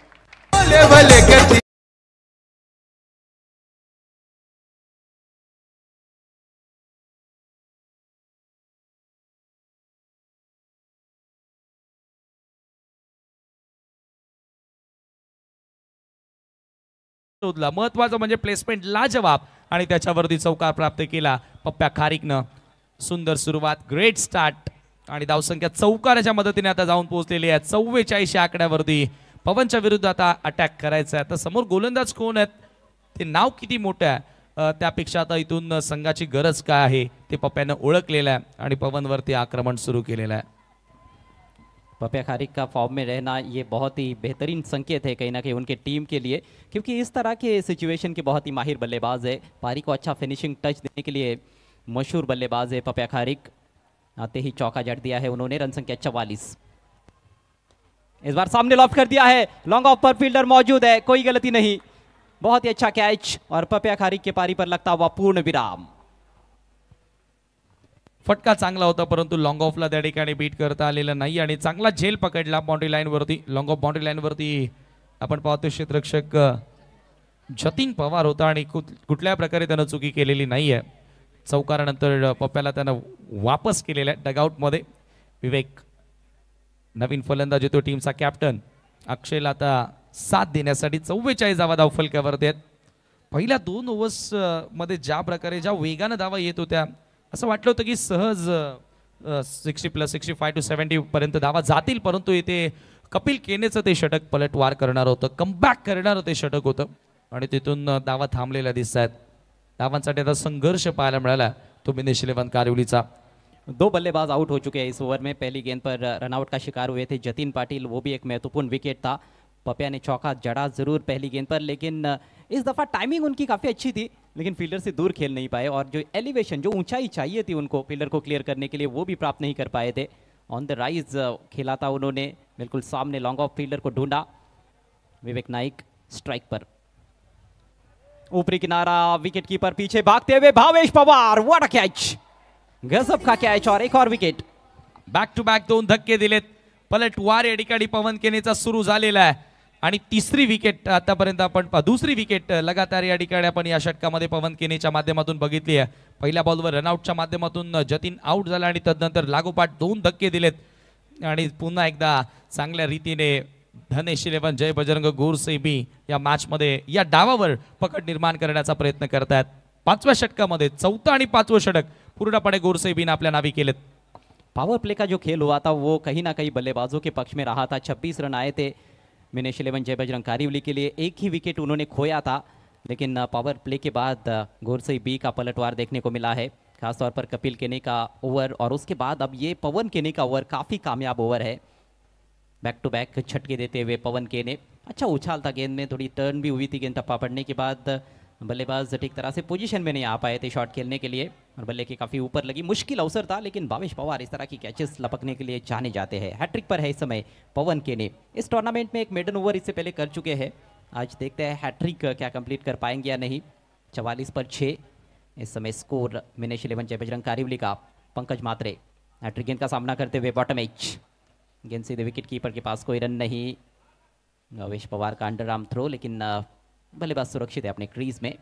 महत्वाचं म्हणजे प्लेसमेंट लाजवाब आणि त्याच्यावरती चौकार प्राप्त केला पप्प्या खारीकनं. सुंदर सुरुवात, ग्रेट स्टार्ट आणि धावसंख्या चौकाराच्या मदतीने आता जाऊन पोहोचलेली आहे 44 आकड्यावरती. पवनच्या विरुद्ध आता अटॅक करायचा आहे. आता समोर गोलंदाज कोण आहेत, ते नाव किती मोठं आहे त्यापेक्षा आता इथून संघाची गरज काय आहे ते पप्प्यानं ओळखलेलं आहे आणि पवनवरती आक्रमण सुरू केलेलं आहे. पप्या खारिक का फॉर्म में रहना ये बहुत ही बेहतरीन संकेत है कहीं ना कहीं उनके टीम के लिए, क्योंकि इस तरह के सिचुएशन के बहुत ही माहिर बल्लेबाज है. पारी को अच्छा फिनिशिंग टच देने के लिए मशहूर बल्लेबाज है पप्या खारिक. आते ही चौका जड़ दिया है उन्होंने, रन संख्या 44. इस बार सामने लॉफ कर दिया है, लॉन्ग ऑफ पर फील्डर मौजूद है, कोई गलती नहीं. बहुत ही अच्छा कैच और पप्या खारिक के पारी पर लगता हुआ पूर्ण विराम. फटका चांगला होता, परंतु लॉंग ऑफला त्या ठिकाणी बीट करता आलेला नाही आणि चांगला झेल पकडला बाउंड्री लाईन वरती. लॉंग ऑफ बाउंड्री लाईन वरती आपण पाहतो क्षेत्ररक्षक जतीन पवार होता आणि कुठल्या प्रकारे त्यानं चुकी केलेली नाहीये. चौकारानंतर पप्प्याला त्यानं वापस केलेल्या डगआउटमध्ये. विवेक नवीन फलंदाज येतो, टीमचा कॅप्टन. अक्षयला आता साथ देण्यासाठी 44 धावा धावफलकावरती आहेत. पहिल्या 2 ओव्हर्स मध्ये ज्या प्रकारे ज्या वेगानं धावा येत होत्या असं वाटलं होतं की सहज 60+65 to 70 पर्यंत धावा जातील, परंतु इथे कपिल केनेचं ते षटक पलटवार करणार होतं, कमबॅक करणारं ते षटक होतं आणि तिथून धावा थांबलेल्या दिसत आहेत. धावांसाठी आता संघर्ष पाहायला मिळाला तो विनेश 11 कारिवलीचा. 2 बल्लेबाज आउट हो चुके हैं इस ओवर में. पहली गेंद पर रनआउट का शिकार हुए थे जतीन पाटिल, वो भी एक महत्वपूर्ण विकेट था. पप्या ने चौका जड़ा जरूर पहली गेंद पर, लेकिन इस दफ़ा टाइमिंग उनकी काफ़ी अच्छी थी, लेकिन फील्डर से दूर खेल नहीं पाए और जो एलिवेशन, जो ऊंचाई चाहिए थी उनको फील्डर को क्लियर करने के लिए, वो भी प्राप्त नहीं कर पाए थे. ऑन द राइज खेला था उन्होंने, बिल्कुल सामने लॉन्ग ऑफ फील्डर को ढूंढा. विवेक नाइक स्ट्राइक पर, ऊपरी किनारा, विकेट कीपर पीछे भागते हुए Bhavesh Pawar. What a catch, गजब का कैच और एक और विकेट. बॅक टू बॅक 2 धक्के दिलेत. पलटवार या ठिकाणी पवन केनेचा सुरू झालेला आहे आणि तिसरी विकेट आतापर्यंत आपण दुसरी विकेट लगातार या ठिकाणी आपण या षटकामध्ये पवन केनेच्या माध्यमातून बघितली आहे. पहिल्या बॉलवर रनआउटच्या माध्यमातून जतीन आउट झाला आणि तदनंतर लागोपाठ 2 धक्के दिलेत आणि पुन्हा एकदा चांगल्या रीतीने धनेश 11 जय बजरंग गोरसे बी या मॅचमध्ये या डावावर पकड निर्माण करण्याचा प्रयत्न करतात. 5व्या षटकामध्ये 4था आणि 5वं षटक पूर्णपणे गोरसे बीने आपल्या नावी केलेत. पावर प्ले का जो खेल हुआ था वो कहीं ना कहीं बल्लेबाजों के पक्ष में रहा था. 26 रन आए थे विनेश 11 जय बजरंग कारिवली के लिए. एक ही विकेट उन्होंने खोया था, लेकिन पावर प्ले के बाद गोरसई बी का पलटवार देखने को मिला है, खासतौर पर कपिल केने का ओवर और उसके बाद अब ये पवन केने का ओवर काफ़ी कामयाब ओवर है. बैक टू बैक छटके देते हुए पवन केने, अच्छा उछाल था गेंद में, थोड़ी टर्न भी हुई थी गेंद टप्पा पड़ने के बाद. बल्लेबाज ठीक तरह से पोजीशन में नहीं आ पाए थे शॉट खेलने के लिए और बल्ले के काफ़ी ऊपर लगी, मुश्किल अवसर था, लेकिन भावेश पवार इस तरह की कैचेस लपकने के लिए जाने जाते हैं। हैट्रिक पर है इस समय पवन केने। इस टूर्नामेंट में एक मेडन ओवर इससे पहले कर चुके हैं। आज देखते हैं हैट्रिक क्या कंप्लीट कर पाएंगे या नहीं। 44 पर 6 इस समय स्कोर मिनेश 11 जय बजरंग कारिवली का। पंकज मात्रे हैट्रिक गेंद का सामना करते हुए बॉटम एज, गेंद सीधे विकेट कीपर के पास, कोई रन नहीं। भावेश पवार का अंडर आर्म थ्रो, लेकिन बल्लेबाज सुरक्षित है अपने क्रीज में।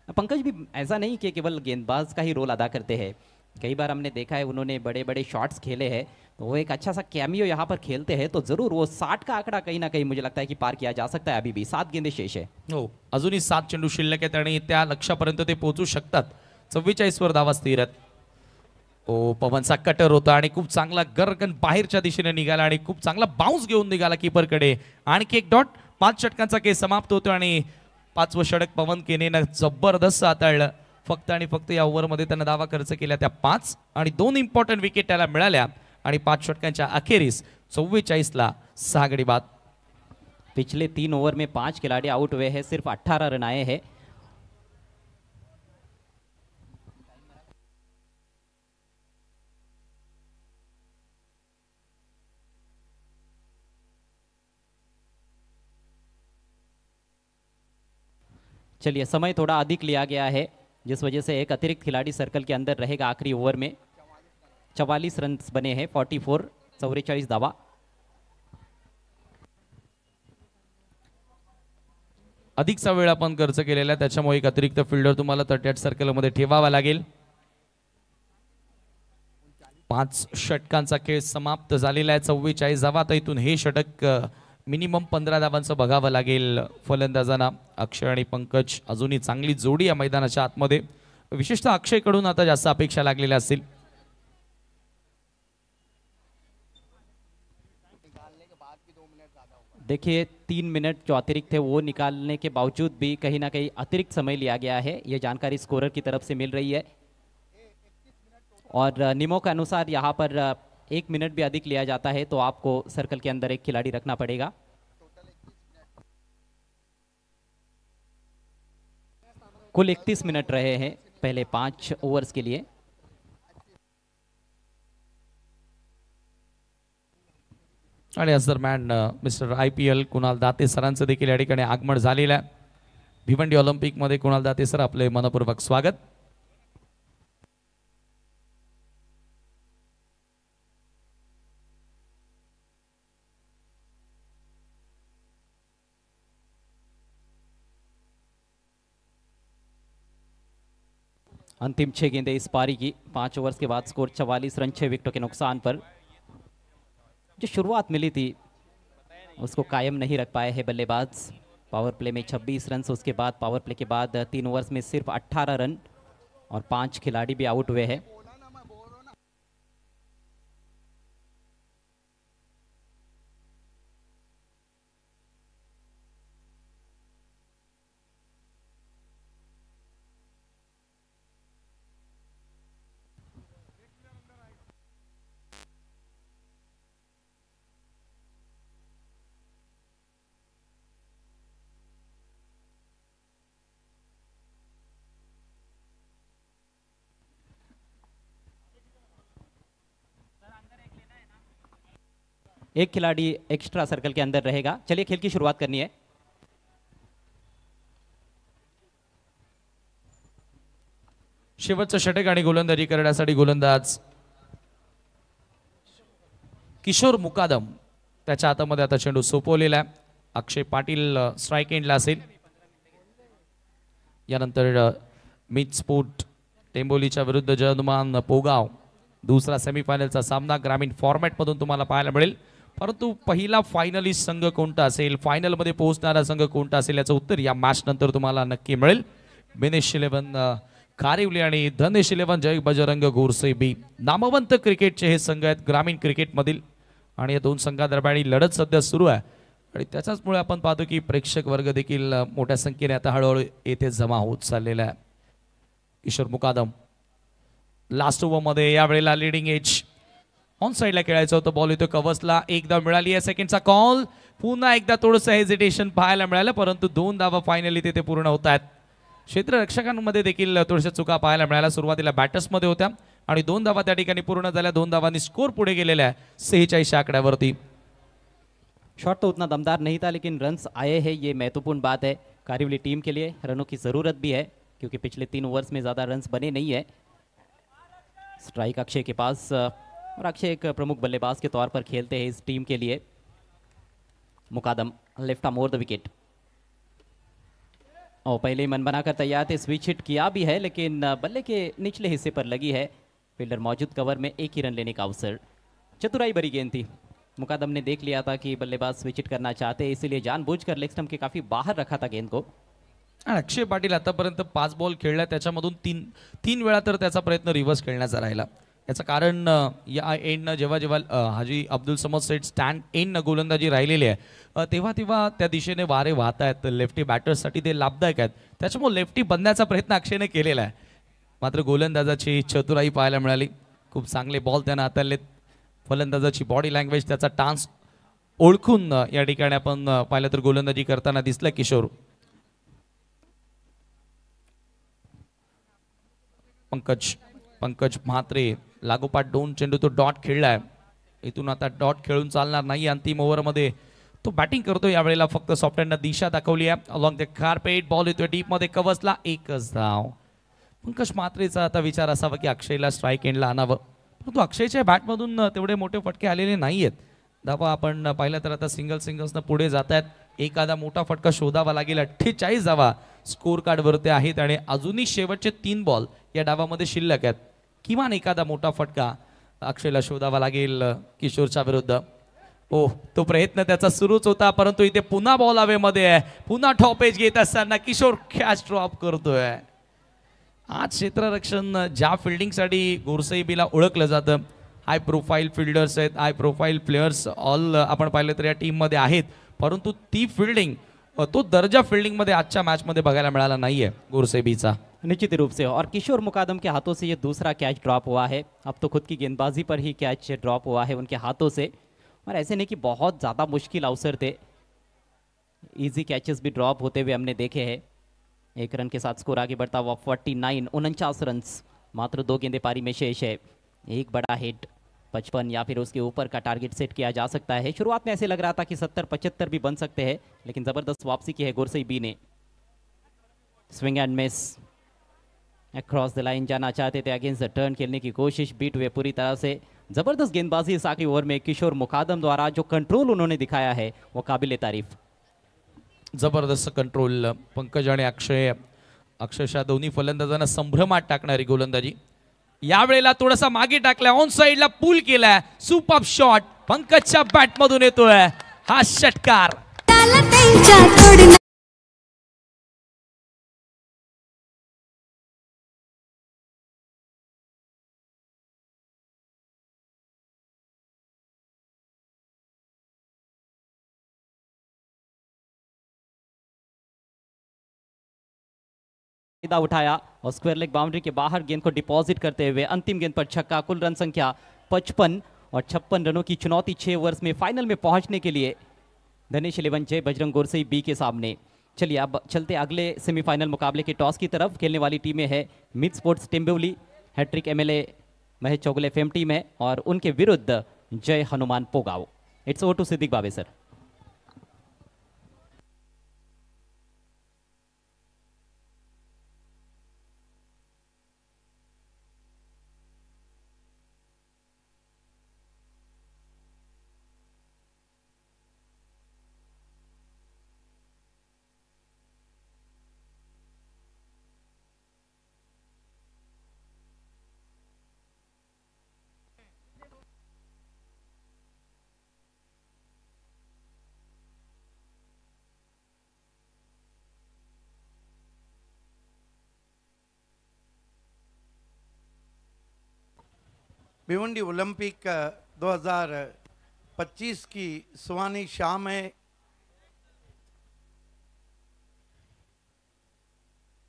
पंकज भी ऐसा नहीं कि केवल गेंदबाज का ही रोल अदा करते हैं, कई बार हमने देखा है उन्होंने बड़े बड़े शॉट्स खेले हैं, तो वो एक अच्छा सा कैमियो यहाँ पर खेलते हैं, तो जरूर वो 60 का आंकड़ा कहीं ना कहीं मुझे लगता है कि पार किया जा सकता है। अभी भी 7 गेंदे शेष है। हो, अजूनही 7 चेंडू शिल्लक आहेत आणि त्या लक्ष्यापर्यंत ते पोहोचू शकतात। 44 वर धावा स्थिर आहेत। ओ, पवनचा कटर होता आणि खूप चांगला गरगन बाहेरच्या दिशेने निघाला आणि खूप चांगला बाउन्स घेऊन निघाला कीपरकडे। आणखी एक डॉट, 5 षटकांचा केस समाप्त होतो आणि 5वं षटक पवन केनेनं जबरदस्त हाताळलं। फक्त आणि फक्त या ओव्हरमध्ये त्यानं धावा खर्च केल्या त्या 5 आणि 2 इम्पॉर्टंट विकेट त्याला मिळाल्या आणि 5 षटकांच्या अखेरीस 44 ला 6 गडी बाद। पिछले 3 ओवर में 5 खिलाड़ी आउट हुए हैं, सिर्फ 18 रन आए हैं। चलिए, समय थोड़ा अधिक लिया गया है, जिस वजह से एक अतिरिक्त खिलाड़ी सर्कल के अंदर रहेगा आखिरी ओवर में। 44 रन बने हैं, 44 44 धावा। अधिकचा वेळ आपण खर्च केलेला आहे, त्याच्यामुळे एक अतिरिक्त फिल्डर तुम्हाला 38 सर्कलमध्ये ठेवावा लागेल। 5 षटकांचा खेळ समाप्त झालेला आहे। 44 धावा, तर इथून हे षटक मिनिमम 15 धावांचं बघावं लागेल फलंदाजांना। अक्षय आणि पंकज अजूनही चांगली जोडी या मैदानाच्या आतमध्ये, विशेषतः अक्षयकडून आता जास्त अपेक्षा लागलेल्या असतील। देखिए 3 मिनट जो अतिरिक्त थे वो निकालने के बावजूद भी कहीं ना कहीं अतिरिक्त समय लिया गया है, ये जानकारी स्कोरर की तरफ से मिल रही है। और नियमों के अनुसार यहाँ पर 1 मिनट भी अधिक लिया जाता है तो आपको सर्कल के अंदर एक खिलाड़ी रखना पड़ेगा। कुल 31 मिनट रहे हैं पहले 5 ओवर्स के लिए। आणि याच दरम्यान मिस्टर IPL कुणाल दाते सरांचं देखील या ठिकाणी आगमन झालेलं आहे। भिवंडी ऑलिम्पिकमध्ये कुणाल दाते सर, आपले मनपूर्वक स्वागत। अंतिम 6 गेंदें इस पारी की। 5 ओवर्स के बाद स्कोर 44 रन 6 विकेटों के नुकसान पर। जो शुरुआत मिली थी उसको कायम नहीं रख पाए हैं बल्लेबाज। पावर प्ले में 26 रन, उसके बाद पावर प्ले के बाद 3 ओवर्स में सिर्फ 18 रन और 5 खिलाड़ी भी आउट हुए हैं। एक खिलाड़ी एक्स्ट्रा सर्कल के अंदर रहेगा। चलिए खेल की शुरुआत करनी है। शेवटचं षटक आणि गोलंदाजी करण्यासाठी गोलंदाज किशोर मुकादम, त्याच्या हातामध्ये आता चेंडू सोपवलेला आहे। अक्षय पाटील स्ट्राइक एंडला असेल। यानंतर मिच स्पोर्ट टेंबोलीच्या विरुद्ध जयनुमान पोगाव, दुसरा सेमीफायनलचा सामना ग्रामीण फॉर्मॅट मधून तुम्हाला पाहायला मिळेल। परंतु पहिला फायनलिस्ट संघ कोणता असेल, फायनल मध्ये पोहोचणारा संघ कोणता असेल, याचं उत्तर या मॅच नंतर तुम्हाला नक्की मिळेल। मिनेश 11 कारिवली आणि धनेश 11 जय बजरंग गोरसे बी, नामवंत क्रिकेटचे हे संघ आहेत ग्रामीण क्रिकेट मधील, आणि या दोन संघादरम्यान लढत सध्या सुरू आहे। आणि त्याच्याचमुळे आपण पाहतो की प्रेक्षक वर्ग देखील मोठ्या संख्येने आता हळूहळू येथे जमा होत चाललेला आहे। किशोर मुकादम लास्ट ओव्हर मध्ये यावेळेला लीडिंग एज ऑन साइडला खेळायचं होतं। बॉल येतो कव्हर्सला, एकदा मिळाली आहे सेकंडचा कॉल, पुन्हा एकदा थोडंसं हेजिटेशन पाहायला मिळालं, परंतु 2 धावा फायनली तिथे पूर्ण होत आहेत। क्षेत्ररक्षकांमध्ये देखील थोड्याशा चुका पाहायला मिळाल्या. सुरुवातीला बॅटर्समध्ये होत्या आणि 2 धावा त्या ठिकाणी पूर्ण झाल्या. 2 धावांनी स्कोर पुढे गेलेला आहे 46 आकड्यावरती. शॉट तो उतना दमदार नहीं था लेकिन रन्स आए हैं, ये महत्वपूर्ण बात है. कारिवली टीम के लिए रनों की ज़रूरत भी है क्योंकि पिछले 3 ओवर्स में ज़्यादा रन्स बने नहीं है. स्ट्राइक अक्षय के पास और अक्षय एक प्रमुख बल्लेबाज के तौर पर खेलते हैं इस टीम के लिए. Mukadam left arm over the wicket और पहले ही मन बनाकर तैयार थे. स्विच हिट किया भी है लेकिन बल्ले के निचले हिस्से पर लगी है. फील्डर मौजूद कवर में 1 ही रन लेने का अवसर. चतुराई भरी गेंद थी. मुकादम ने देख लिया था कि बल्लेबाज स्विच हिट करना चाहते हैं, इसलिए जानबूझकर लेग स्टंप के काफी बाहर रखा था गेंद को. आणि अक्षय पाटील आतापर्यंत 5 बॉल खेळल्या, त्याच्यामधून तीन वेळा तर त्याचा प्रयत्न रिव्हर्स खेळण्याचा राहिला. याचं कारण या एंडनं जेव्हा हाजी अब्दुल समद सेट स्टँड एंडनं गोलंदाजी राहिलेली आहे तेव्हा त्या दिशेने वारे वाहत आहेत. लेफ्टी बॅटर्ससाठी ते लाभदायक आहेत. त्याच्यामुळे लेफ्टी बनण्याचा प्रयत्न अक्षयने केलेला आहे. मात्र गोलंदाजाची चतुराई पाहायला मिळाली. खूप चांगले बॉल त्यानं हाताळलेत. फलंदाजाची बॉडी लँग्वेज, त्याचा टान्स ओळखून या ठिकाणी आपण पाहिलं तर गोलंदाजी करताना दिसलं किशोर. पंकज म्हात्रे लागोपाठ 2 चेंडू तो डॉट खेळलाय. इथून आता डॉट खेळून चालणार नाही. अंतिम ओव्हरमध्ये तो बॅटिंग करतो. यावेळेला फक्त सॉफ्ट हँडनं दिशा दाखवली आहे. अलॉंग द कार्पेट बॉल येतोय डीप मध्ये, कवचला 1च धाव. पंकज म्हात्रेचा आता विचार असावा की अक्षयला स्ट्राईक एंडला आणावं, परंतु अक्षयच्या बॅटमधून तेवढे मोठे फटके आलेले नाही आहेत. धावा आपण पाहिलं तर आता सिंगल्सनं पुढे जात आहेत. एखादा मोठा फटका शोधावा लागेल. 48 धावा स्कोर कार्डवरती आहेत आणि अजूनही शेवटचे 3 बॉल या डावामध्ये शिल्लक आहेत. किमान एखादा मोठा फटका अक्षयला शोधावा लागेल किशोरच्या विरुद्ध. तो प्रयत्न त्याचा सुरूच होता, परंतु इथे पुन्हा बॉल हवेमध्ये आहे. पुन्हा टॉप एज घेत असताना किशोर कॅच ड्रॉप करतोय. आज क्षेत्ररक्षण ज्या फिल्डिंगसाठी गोरसईबीला ओळखलं जातं, हाय प्रोफाईल फिल्डर्स आहेत, हाय प्रोफाईल प्लेयर्स ऑल आपण पाहिलं तर या टीममध्ये आहेत, परंतु ती फिल्डिंग तो दर्जा फिल्डिंगमध्ये आजच्या मॅचमध्ये बघायला मिळाला नाहीये गोरसईबीचा. निश्चित रूप से. और किशोर मुकादम के हाथों से ये दूसरा कैच ड्रॉप हुआ है. अब तो खुद की गेंदबाजी पर ही कैच ड्रॉप हुआ है उनके हाथों से. और ऐसे नहीं कि बहुत ज़्यादा मुश्किल अवसर थे, इजी कैचेस भी ड्रॉप होते हुए हमने देखे हैं. 1 रन के साथ स्कोर आगे बढ़ता हुआ 49 रन्स मात्र 2 गेंदे पारी में शेष है. एक बड़ा हिट 55 या फिर उसके ऊपर का टारगेट सेट किया जा सकता है. शुरुआत में ऐसे लग रहा था कि 70-75 भी बन सकते हैं, लेकिन ज़बरदस्त वापसी की है गोरसई बी ने. Swing and miss, across the line जाना चाहते थे, अगेंस्ट द टर्न खेलने की कोशिश, बीट हुए पूरी तरह से. ज़बरदस्त गेंदबाजी इस आखिरी ओवर में किशोर मुकादम द्वारा. जो कंट्रोल उन्होंने दिखाया है वो काबिल तारीफ. जबरदस्त कंट्रोल. पंकज आणि अक्षरशः दोन्ही फलंदाजांना संभ्रमात टाकणारी गोलंदाजी. यावेळेला थोडासा मागे टाकलाय, ऑन साइडला पूल केलाय. सुपर शॉट पंकजच्या बॅटमधून येतोय हा षटकार. फायदा उठाया और स्क्वायर लेग बाउंड्री के बाहर गेंद को डिपॉजिट करते हुए अंतिम गेंद पर छक्का. कुल रन संख्या 55 और 56 रनों की चुनौती 6 ओवर्स में फाइनल में पहुंचने के लिए धनेश 11 जय बजरंग गोरसई बी के सामने. चलिए अब चलते अगले सेमीफाइनल मुकाबले के टॉस की तरफ. खेलने वाली टीमें हैं mid sports Timbivali, hattrick MLA Mahesh Chougale fame team है और उनके विरुद्ध Jai Hanuman Pogaon. It's over to Siddique Babe sir. Bhiwandi Olympic 2025 की सुहानी शाम है.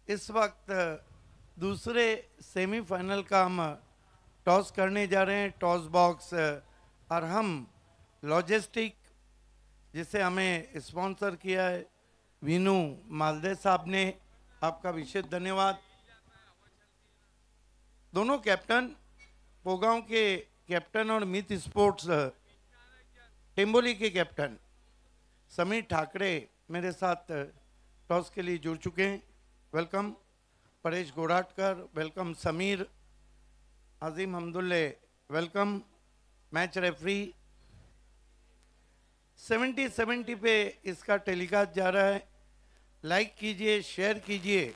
इस वक्त दूसरे सेमीफाइनल का हम टॉस करने जा रहे हैं. टॉस बॉक्स और हम लॉजिस्टिक जिसे हमें स्पॉन्सर किया है वीनू मालदे साहब ने, आपका विशेष धन्यवाद। दोनों कैप्टन, पोगांव के कैप्टन और मित स्पोर्ट्स टेम्बोली के कैप्टन समीर ठाकरे मेरे साथ टॉस के लिए जुड़ चुके हैं। वेलकम परेश गोराटकर, वेलकम समीर, अजीम हमदुल्ले वेलकम। मैच रेफरी 70-70 पे इसका टेलीकास्ट जा रहा है। लाइक कीजिए, शेयर कीजिए,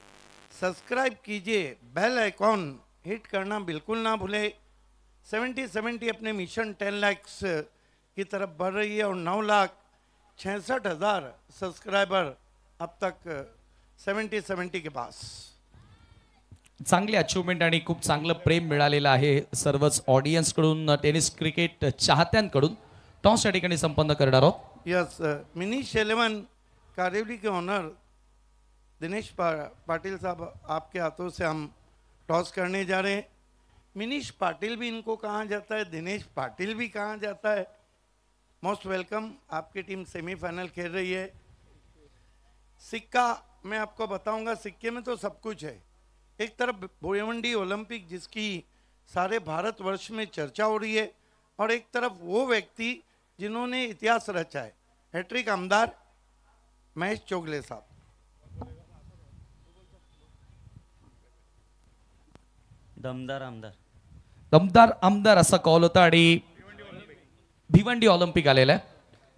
सब्सक्राइब कीजिए, बेल आइकॉन हिट करना बिल्कुल ना भूले। 70-70 अपने मिशन 10 लाख की तरफ बढ़ रही है और 9,66,000 सब्सक्राइबर अब तक 70-70 के पास। चांगली अचिव्हमेंट आणि खूप चांगलं प्रेम मिळालेलं आहे सर्वच ऑडियन्स कडून, टेनिस क्रिकेट चाहत्यांकडून। टॉस या ठिकाणी संपन्न करणार आहोत। यस, मिनीश 11 कारेवली के ऑनर दिनेश पाटिल साहब, आपके हाथों से हम टॉस करने जा रहे हैं। मिनीश पाटिल भी इनको कहा जाता है, दिनेश पाटिल भी कहा जाता है। मोस्ट वेलकम, आपकी टीम सेमीफाइनल खेल रही है। सिक्का मैं आपको बताऊंगा, सिक्के में तो सब कुछ है। एक तरफ भोयवंडी ओलंपिक जिसकी सारे भारतवर्ष में चर्चा हो रही है, और एक तरफ वो व्यक्ति जिन्होंने इतिहास रचा है, हैट्रिक आमदार महेश चोगले साहब। दमदार आमदार दमदार आमदार असा कॉल होता आणि भिवंडी ऑलिम्पिक आलेला आहे।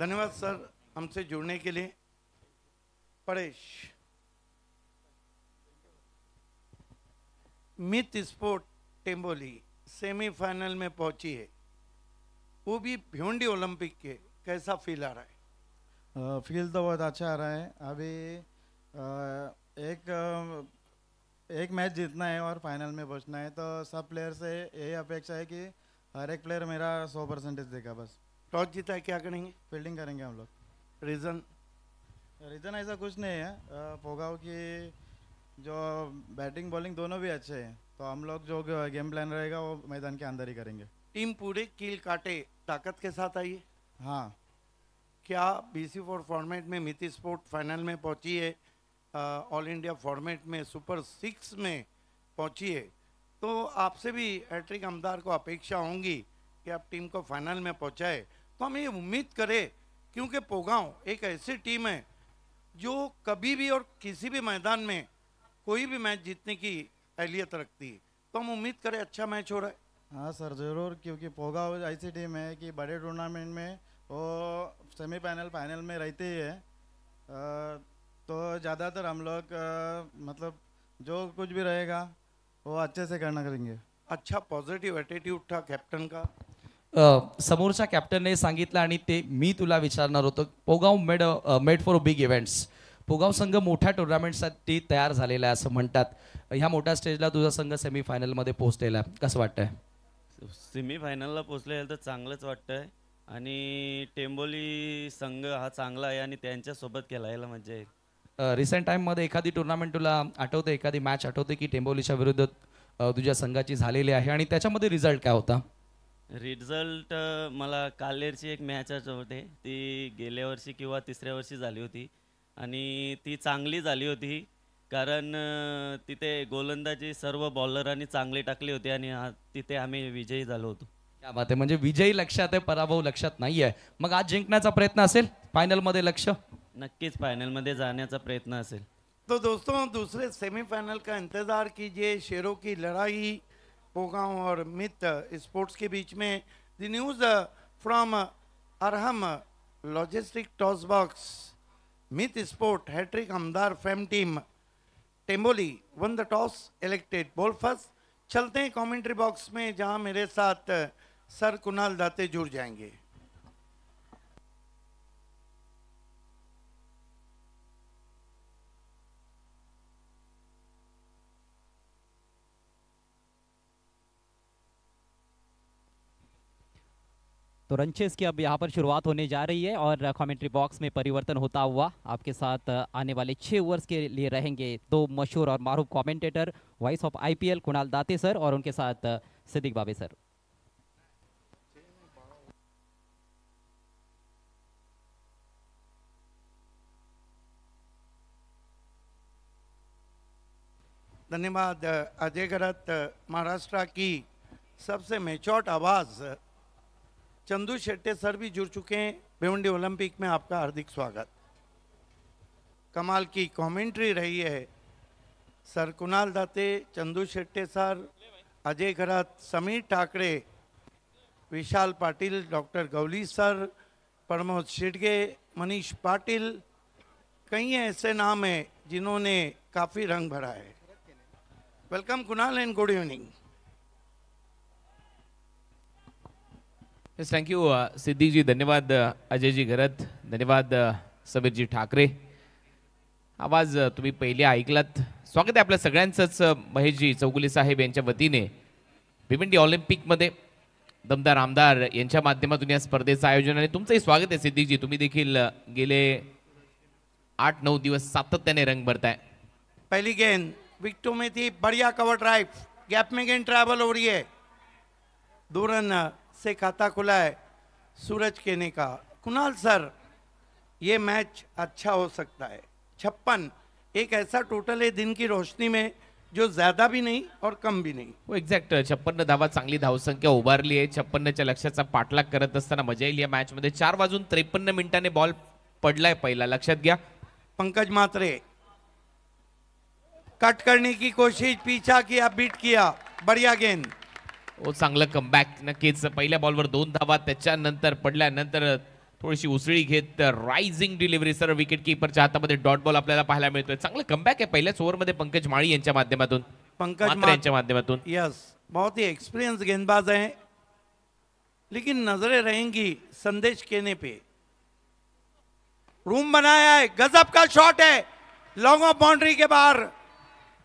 धन्यवाद सर हमसे जुड़ने के लिए। परेश, मित स्पोर्ट टेम्बोली सेमीफाइनल में पहुंची है, वो भी भिवंडी ओलंपिक के, कैसा फील आ रहा है? फील तो बहुत अच्छा आ रहा है। अभी एक मैच जीतना है और फाइनल में पहुंचना है, तो सब प्लेयर से यही अपेक्षा है कि हर एक प्लेयर मेरा 100% देगा। बस टॉस जीता है, क्या करेंगे? फील्डिंग करेंगे हम लोग। रीजन? रीज़न ऐसा कुछ नहीं है। पोगाव की जो बैटिंग बॉलिंग दोनों भी अच्छे हैं, तो हम लोग जो गेम प्लान रहेगा वो मैदान के अंदर ही करेंगे। टीम पूरे कील काटे ताकत के साथ आई है। हाँ, क्या BC4 फॉर्मेट में मिति स्पोर्ट फाइनल में पहुंची है, ऑल इंडिया फॉर्मेट में सुपर 6 में पहुंची है, तो आपसे भी हैट्रिक आमदार को अपेक्षा होंगी कि आप टीम को फाइनल में पहुंचाए। तो हम ये उम्मीद करें, क्योंकि पोगांव एक ऐसी टीम है जो कभी भी और किसी भी मैदान में कोई भी मैच जीतने की अहलियत रखती है, तो हम उम्मीद करें अच्छा मैच हो रहा है। हाँ सर ज़रूर, क्योंकि पोगाव ऐसी टीम है कि बड़े टूर्नामेंट में वो सेमीफाइनल फाइनल में रहते ही है। तो ज़्यादातर हम लोग मतलब जो कुछ भी रहेगा वो अच्छे से करना करेंगे। अच्छा पॉझिटिव्ह ॲटिट्यूड था कॅप्टन का? समोरच्या कॅप्टनने सांगितलं आणि ते मी तुला विचारणार होतो। Pogaon made for big events. Pogaon संघ मोठ्या टुर्नामेंटसाठी तयार झालेला आहे असं म्हणतात। ह्या मोठ्या स्टेजला तुझा संघ सेमीफायनलमध्ये पोहोचलेला आहे, कसं वाटतंय? सेमीफायनलला पोचले तर चांगलंच वाटतंय आणि टेम्बोली संघ हा चांगला आहे आणि त्यांच्यासोबत खेळायला मजा येईल। रिसेंट टाइममध्ये एखादी टुर्नामेंट तुला आठवते, एखादी मॅच आठवते की टेम्बोलीच्या विरुद्ध तुझ्या संघाची झालेली आहे आणि त्याच्यामध्ये रिझल्ट काय होता? रिझल्ट मला कालेरची एक मॅच आठवते, ती गेल्या वर्षी किंवा तिसऱ्या वर्षी झाली होती आणि ती चांगली झाली होती कारण तिथे गोलंदाजी सर्व बॉलरांनी चांगले टाकले होते आणि तिथे आम्ही विजयी झालो होतो। क्या बात आहे, म्हणजे विजयी लक्षात आहे, पराभव लक्षात नाही आहे। मग आज जिंकण्याचा प्रयत्न असेल, फायनलमध्ये लक्ष? नक्कीच फायनलमध्ये जाण्याचा प्रयत्न असेल। तो दोस्तों दूसरे सेमीफाइनल का इंतज़ार कीजिए। शेरों की लड़ाई पोगांव और मित स्पोर्ट्स के बीच में। The news from Arham logistic toss box, mid sport hattrick आमदार fame team Temboli won the toss, elected ball first. चलते हैं कमेंट्री बॉक्स में, जहां मेरे साथ सर कुणाल दाते जुड़ जाएंगे। तो रनचेस की अब यहाँ पर शुरुआत होने जा रही है और कमेंट्री बॉक्स में परिवर्तन होता हुआ आपके साथ आने वाले 6 ओवर्स के लिए रहेंगे दो मशहूर और मारूफ commentator, voice of IPL Kunal Date sir और उनके साथ सिद्दीक बाबे सर। धन्यवाद अजय गरत। महाराष्ट्र की सबसे मेच्योर्ड आवाज़ चंदू शेट्टी सर भी जुड़ चुके हैं। भिवंडी ओलंपिक में आपका हार्दिक स्वागत। कमाल की कमेंट्री रही है sir Kunal Date, Chandu Shetty sir, Ajay Garat, Sameer Thackeray, Vishal Patil, doctor Gauli sir, Pramod Shidge, Manish Patil, कई ऐसे नाम हैं जिन्होंने काफ़ी रंग भरा है। Welcome Kunal and good evening. Yes, thank you Siddique ji, धन्यवाद अजय जी घरत, धन्यवाद समीर जी ठाकरे। आवाज तुम्ही पहिले ऐकलात। स्वागत आहे आपल्या सगळ्यांचंच महेशजी चौगुले साहेब यांच्या वतीने भिवंडी ऑलिम्पिकमध्ये दमदार आमदार यांच्या माध्यमातून या स्पर्धेचं आयोजन आणि तुमचंही स्वागत आहे सिद्दीक जी। तुम्ही देखील गेले 8-9 दिवस सातत्याने रंग भरताय। पहली गेंद विकेटों में थी, बढ़िया कवर ड्राइव, गैप में गेंद ट्रैवल हो रही है, 2 रन से खाता खुला है सूरज केने का। कुणाल सर, ये मैच अच्छा हो सकता है। 56 एक ऐसा टोटल है दिन की रोशनी में जो ज्यादा भी नहीं और कम भी नहीं। हो, एक्झॅक्ट 56 धावा, चांगली धावसंख्या उभारली आहे। 56च्या लक्ष्याचा पाठलाग करत असताना मजा येईल या मॅच मध्ये। 4:53 बॉल पडलाय पहिला, लक्षात घ्या। पंकज मात्रे कट करने की कोशिश, पीछा किया, बीट किया, बढ़िया गेंद। ओ चांगलं कमबॅक, नक्कीच पहिल्या बॉलवर 2 धावा, त्याच्यानंतर पडल्यानंतर थोडीशी उसळी घेत रायझिंग डिलिव्हरी सर विकेट कीपरच्या हातामध्ये डॉट बॉल आपल्याला पाहायला मिळतोय। चांगलं कमबॅक आहे पहिल्याच ओव्हरमध्ये पंकज माळी यांच्या माध्यमातून, मात्रे यांच्या माध्यमातून। यस, बहुत ही एक्सपीरियंस गेंदबाज हैं, लेकिन नजरें रहेंगी संदेश केने पे। रूम बनाया है, गजब का शॉट है, लॉन्ग ऑफ बाउंड्री के बाहर,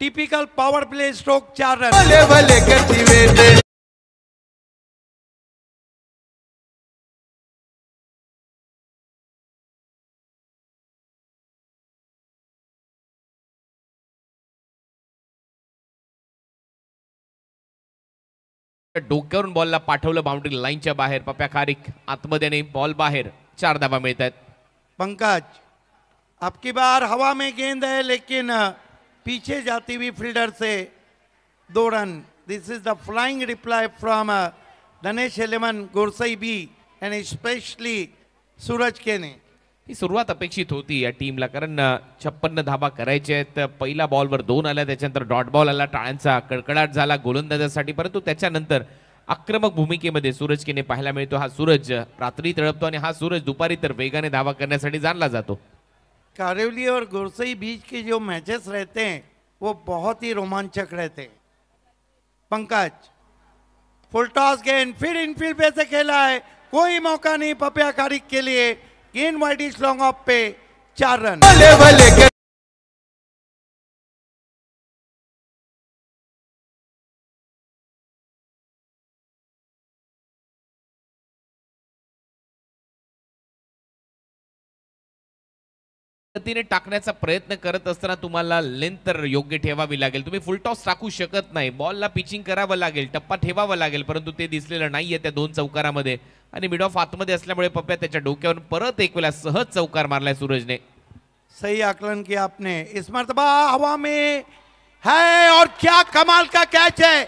typical power play stroke, 4 run. डोक्यावरून बॉलला पाठवलं बाउंड्री लाईनच्या बाहेर, पप्या खारीक आतमध्ये नाही, बॉल बाहेर, 4 धावा मिळतात। पंकज, आपकी बार हवा में गेंद है लेकिन पीछे जाती हुई फील्डर से 2 run. This is the flying reply from Dhanesh Eleman, Gorsai B and specially Suraj Kene. ही सुरुवात अपेक्षित होती या टीमला, कारण 56 धावा करायच्या आहेत। पहिला बॉलवर 2 आल्या, त्याच्यानंतर डॉट बॉल आला, टाळ्यांचा कडकडाट झाला गोलंदाजासाठी, परंतु त्याच्यानंतर आक्रमक भूमिकेमध्ये सूरज केने पाहायला मिळतो। हा सूरज रात्री तळपतो आणि हा सूरज दुपारी तर वेगाने धावा करण्यासाठी जाणला जातो। कारेवली और गोरसई बीच के जो मैचेस रहते हैं वो बहुत ही रोमांचक रहते हैं। पंकज, फुल टॉस गेंद, फिर इनफील्ड पे से खेला है, कोई मौका नहीं पपिया खारिक के लिए, गेंद वाइड इस लॉन्ग ऑफ पे, 4 रन। गतीने टाकण्याचा प्रयत्न करत असताना तुम्हाला लेंथ तर योग्य ठेवावी लागेल। तुम्ही फुल टॉस टाकू शकत नाही, बॉलला पिचिंग करावं लागेल, टप्पा ठेवावा लागेल, परंतु ते दिसलेलं नाहीये त्या 2 चौकारामध्ये। आणि मिड ऑफ आतमध्ये असल्यामुळे पप्या त्याच्या डोक्यावर परत एक वेळा सहज चौकार मारलाय सूरजने। सही आकलन किया आपने, इस मर्तबा हवा में है और क्या कमाल का कैच है,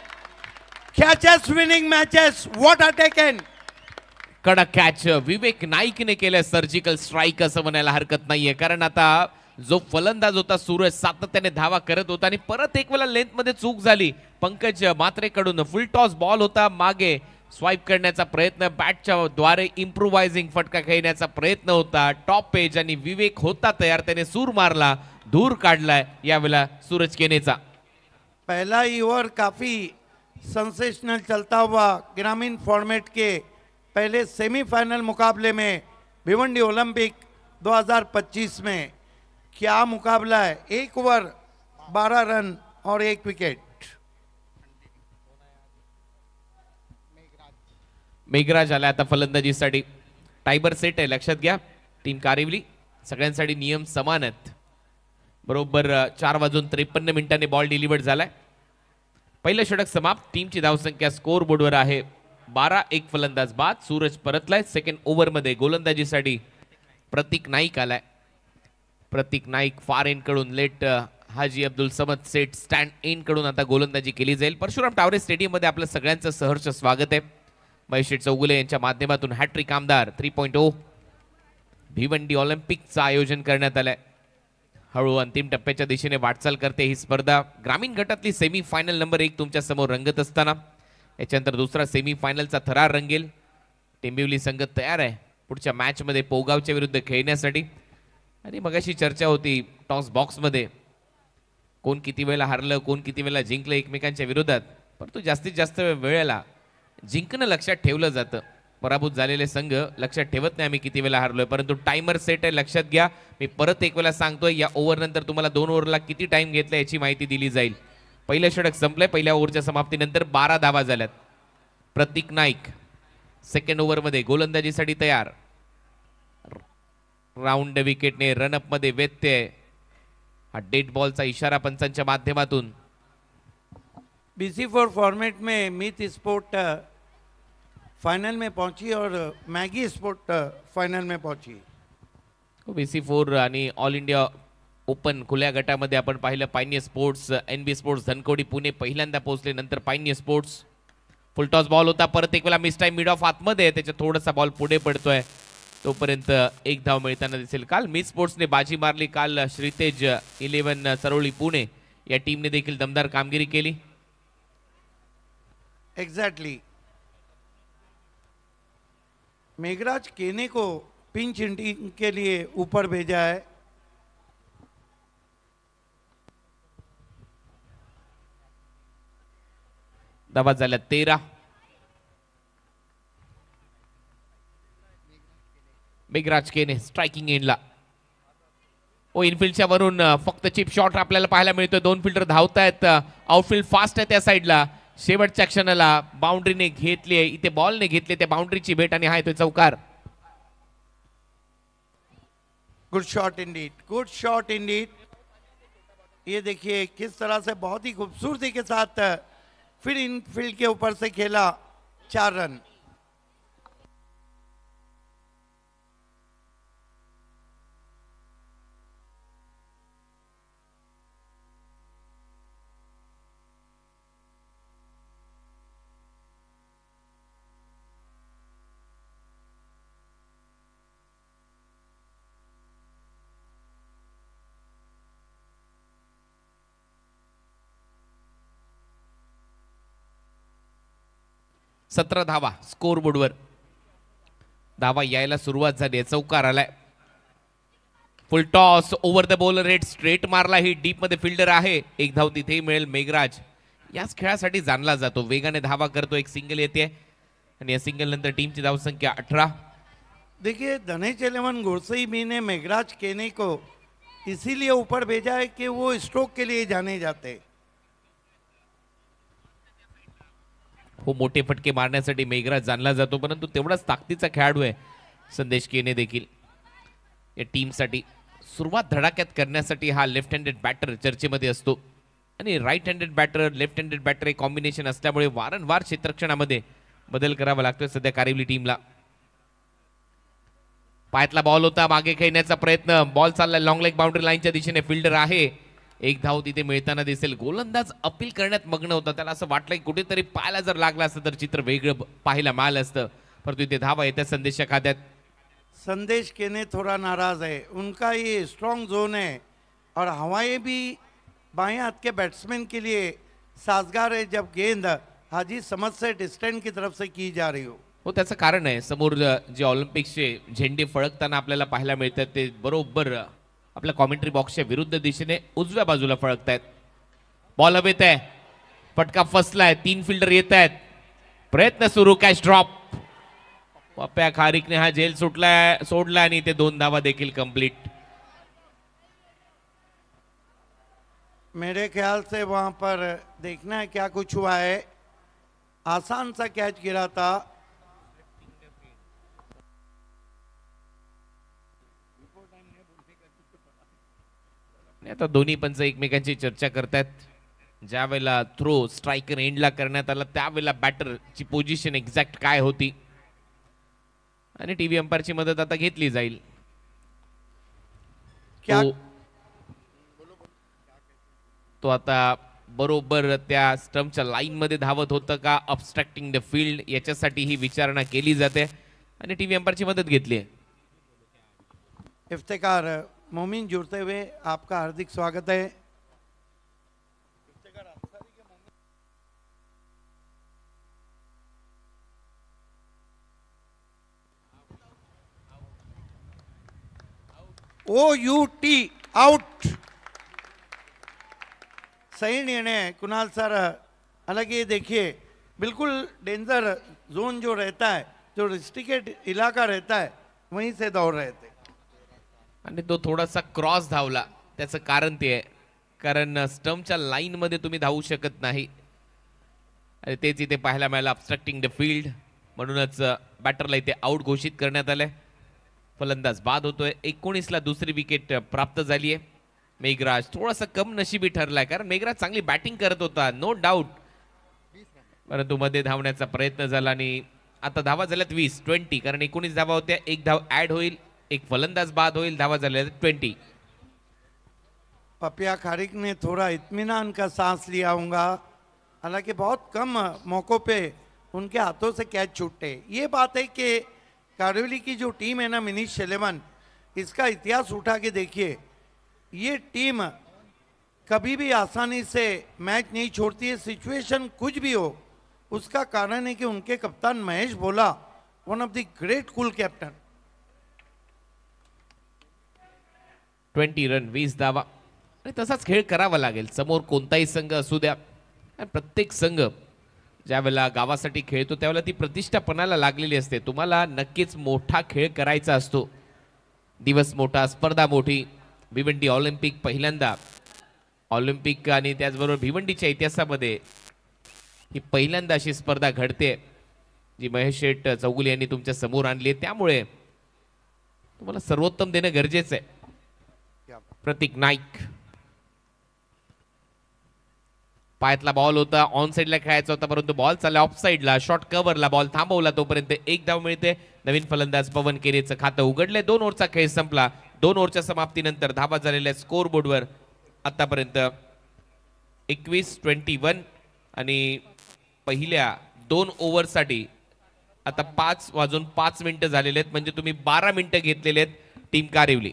catches winning matches, what a taken. कडक कॅच विवेक नाईकने केलं, सर्जिकल स्ट्राईक असं म्हणायला हरकत नाहीये, कारण आता जो फलंदाज होता सूरज सातत्याने धावा करत होता आणि परत एक वेळा लेंथ मध्ये चूक झाली पंकज मात्रेकडून। फुल टॉस बॉल होता, मागे स्वाईप करण्याचा प्रयत्न, बॅटच्या द्वारे इम्प्रोवायझिंग फटका खेळण्याचा प्रयत्न होता, टॉप पेज आणि विवेक होता तयार, त्याने सूर मारला, धूर काढलाय यावेळेला सूरज केनेचा। पहला ही ओवर काफी सेंसेशनल चलता हुआ ग्रामीण फॉर्मेट के पहले सेमीफाइनल मुकाबले में भिवंडी ओलंपिक 2025 में क्या मुकाबला है। 1 ओवर 12 रन और 1 विकेट। मेघराज आला आता फलंदाजीसाठी, टायबर सेट आहे, लक्षात घ्या। टीम कारिवली सगळ्यांसाठी नियम समान आहेत। बरोबर 4:53 बॉल डिलिव्हर्ड झालाय, पहिलं षटक समाप्त। टीमची धावसंख्या स्कोर बोर्डवर आहे 12, 1 फलंदाज बाद। सूरज परतलाय सेकंड ओव्हर मध्ये, गोलंदाजीसाठी प्रतीक नाईक आलाय। प्रतीक नाईक फार एंड कडून late Haji Abdul Samad Seth stand end कडून आता गोलंदाजी केली जाईल. परशुराम टावरे स्टेडियम मध्ये आपलं सगळ्यांचं सहर्ष स्वागत आहे. महेश चौगुले यांच्या माध्यमातून हॅट्रिक आमदार 3.0 भिवंडी ऑलिम्पिकचं आयोजन करण्यात आलंय. हळू अंतिम टप्प्याच्या दिशेने वाटचाल करते ही स्पर्धा. ग्रामीण गटातली सेमी फायनल नंबर 1 तुमच्या समोर रंगत असताना याच्यानंतर दुसरा सेमी फायनलचा थरार रंगेल. टेंबिवली संघ तयार आहे पुढच्या मॅच मध्ये पोगावच्या विरुद्ध खेळण्यासाठी. आणि मगाशी चर्चा होती टॉस बॉक्स मध्ये कोण किती वेळेला हारलं कोण किती वेळेला जिंकलं एकमेकांच्या विरोधात, परंतु जास्तीत जास्त वेळेला जिंकणं लक्षात ठेवलं जातं. पराभूत झालेले संघ लक्षात ठेवत नाही आम्ही किती वेळेला हारलोय, परंतु टाइमर सेट आहे लक्षात घ्या. मी परत एक वेळा सांगतोय या ओव्हर नंतर तुम्हाला 2 ओव्हरला किती टाइम घेतला याची माहिती दिली जाईल. पहिलं षटक संपलंय. पहिल्या ओव्हरच्या समाप्तीनंतर 12 धावा झाल्यात. प्रतीक नाईक सेकंड ओव्हरमध्ये गोलंदाजीसाठी तयार. राऊंड विकेटने रनअप मध्ये व्यत्यय. हा डेड बॉलचा इशारा पंचांच्या माध्यमातून. BC4 फॉर्मेट में मीत स्पोर्ट फाइनल में पहुंची और मैगी स्पोर्ट फाइनल में पहुंची. BC4 आणि ऑल इंडिया ओपन खुल्या गटामध्ये आपण पाहिलं Pioneer sports NB sports Dhankawadi Pune पहिल्यांदा पोहोचले, नंतर Pioneer sports. Full toss ball होता. परत एक वेळा मिस टाइम मिड ऑफ आतमध्ये त्याच्या थोडासा बॉल पुढे पडतोय तोपर्यंत एक धाव मिळताना दिसेल. काल मिस स्पोर्ट्सने बाजी मारली. काल श्रीतेज 11 सरोळी पुणे या टीमने देखील दमदार कामगिरी केली. एग्जैक्टली मेघराज केने को पिंच हिटिंग के लिए ऊपर भेजा है. धावा झाल्या 13. मेघराज केने स्ट्रायकिंग एंडला. इनफिल्डच्या वरून फक्त चिप शॉट आपल्याला पाहायला मिळतोय. 2 फिल्डर धावतायत. आउटफील्ड फास्ट आहे त्या साईडला. शेवटच्या क्षणाला बाउंड्रीने घेतली आहे, इथे बॉलने घेतली त्या बाउंड्रीची भेट आणि हा येतोय चौकार. Good shot Indeed, good shot Indeed. ये देखिए किस तरह से बहुत ही खूबसूरती के साथ फिर इन फील्ड के ऊपर से खेला. 4 रन. सतरा धावा स्कोर बोर्डवर. धावा यायला सुरुवात झाली. चौकार आलाय. Full toss over the bowler head straight मारला. ही डीप मध्ये फिल्डर आहे. एक धाव तिथेही मिळेल. मेघराज याच खेळासाठी जाणला जातो. वेगाने धावा करतो. एक सिंगल येते आणि या सिंगल नंतर टीमची धावसंख्या 18. देखिए धनेश 11 गुरसई भी ने मेघराज केने को इसीलिए ऊपर भेजा है कि वो स्ट्रोक के लिए जाने जाते. हो मोठे फटके मारण्यासाठी मेघराज जाणला जातो, परंतु तेवढाच ताकदीचा खेळाडू आहे संदेश केने देखील. या टीमसाठी सुरुवात धडाक्यात करण्यासाठी हा लेफ्ट हँडेड बॅटर चर्चेमध्ये असतो आणि right handed batter left handed batter हे कॉम्बिनेशन असल्यामुळे वारंवार क्षेत्ररक्षणामध्ये बदल करावा लागतोय सध्या कारिवली टीमला. पायातला बॉल होता. मागे खेळण्याचा प्रयत्न. बॉल चाललाय लॉंग लेग बाउंड्री लाईनच्या दिशेने. फिल्डर आहे. एक धाव तिथे मिळताना दिसेल. गोलंदाज अपील करण्यात मग्न होता. त्याला असं वाटलं की कुठेतरी पायाला जर लागला असतं तर चित्र वेगळं पाहायला मिळालं असतं, परंतु इथे धावा येत्या संदेशच्या खात्यात. संदेश केने थोड़ा नाराज है. उनका ये स्ट्रॉन्ग जोन है और हवाएं भी बाएं हाथ के बैट्समैन के लिए साजगार है जब गेंद हाजी समझ से डिस्टेंस की तरफ से की जा रही हो. हो त्याचं कारण आहे समोर जे ऑलिम्पिक्सचे झेंडे फळकताना आपल्याला पाहायला मिळतात ते बरोबर आपल्या कॉमेंट्री बॉक्सच्या विरुद्ध दिशेने उजव्या बाजूला फळकतायत. बॉल हवेत आहे. फटका फसलाय. 3 फिल्डर येत आहेत. प्रयत्न सुरू. Catch drop. पप्प्या खारिकने हा झेल सोडला आणि ते 2 धावा देखील कंप्लीट. मेरे ख्याल से वहां पर देखना है क्या कुछ हुआ है. आसान सा कैच गिरा था. आता दोन्ही पंच एकमेकांची चर्चा करतात. ज्या वेळेला थ्रो स्ट्रायकर एंडला करण्यात आला त्यावेळेला बॅटरची पोझिशन एक्झॅक्ट काय होती आणि टीव्ही अंपायरची मदत आता घेतली जाईल. क्या तो आता बरोबर त्या स्टंपच्या लाईन मध्ये धावत होतं का ऑब्स्ट्रॅक्टिंग द फील्ड याच्यासाठी ही विचारणा केली जाते आणि टीव्ही अंपायरची मदत घेतली आहे. इफ्तिकार मोमिन जुड़ते हुए आपका हार्दिक स्वागत है. OUT out. सही निर्णय है कुणाल सर. हालांकि ये देखिए बिल्कुल डेंजर जोन जो रहता है, जो रिस्ट्रिक्टेड इलाका रहता है, वहीं से दौड़ रहे थे. आणि तो थोडासा क्रॉस धावला. त्याचं कारण ते आहे कारण स्टंपच्या लाईन मध्ये तुम्ही धावू शकत नाही आणि तेच इथे पाहायला मिळालं ऑब्स्ट्रक्टिंग द फील्ड. म्हणूनच बॅटरला इथे आउट घोषित करण्यात आलंय. फलंदाज बाद होतोय. 19 ला दुसरी विकेट प्राप्त झाली आहे. मेघराज थोडासा कम नशिबी ठरलाय कारण मेघराज चांगली बॅटिंग करत होता नो डाऊट, परंतु मध्ये धावण्याचा प्रयत्न झाला आणि आता धावा झाल्यात 20 कारण 19 धावा होत्या. एक धाव ऍड होईल, एक फलंदाज बाद होईल. धावा झाल्या 20. पपिया खारिक ने थोड़ा इत्मीनान का सांस लिया होगा. हालांकि बहुत कम मौकों पे उनके हाथों से कैच छूटते. ये बात है कि कारिवली की जो टीम है ना मिनीश 11, इसका इतिहास उठा के देखिए. ये टीम कभी भी आसानी से मैच नहीं छोड़ती है. सिचुएशन कुछ भी हो, उसका कारण है कि उनके कप्तान Mahesh Bhola, one of the great cool captain. 20 run 20 धावा आणि तसाच खेळ करावा लागेल. समोर कोणताही संघ असू द्या, आणि प्रत्येक संघ ज्यावेळेला गावासाठी खेळतो त्यावेळेला ती प्रतिष्ठा पणाला लागलेली असते. तुम्हाला नक्कीच मोठा खेळ करायचा असतो. दिवस मोठा, स्पर्धा मोठी. भिवंडी ऑलिम्पिक पहिल्यांदा, ऑलिम्पिक आणि त्याचबरोबर भिवंडीच्या इतिहासामध्ये ही पहिल्यांदा अशी स्पर्धा घडते जी महेश शेठ चौगुले यांनी तुमच्या समोर आणली आहे. त्यामुळे तुम्हाला सर्वोत्तम देणं गरजेचं आहे. प्रतीक नाईक पायातला बॉल होता, ऑन साइडला खेळायचा होता, परंतु बॉल चालला ऑफ साइडला. शॉर्ट कव्हरला बॉल थांबवला, तोपर्यंत एक धाव मिळते. नवीन फलंदाज पवन केरेचं खातं उघडले. 2 ओव्हरचा खेळ संपला. 2 ओव्हरच्या समाप्तीनंतर धावा झालेल्या स्कोर बोर्डवर आतापर्यंत 21-21 आणि पहिल्या 2 ओव्हरसाठी आता 5:05 झालेले आहेत. म्हणजे तुम्ही 12 मिनिटं घेतलेले आहेत टीम कारिवली.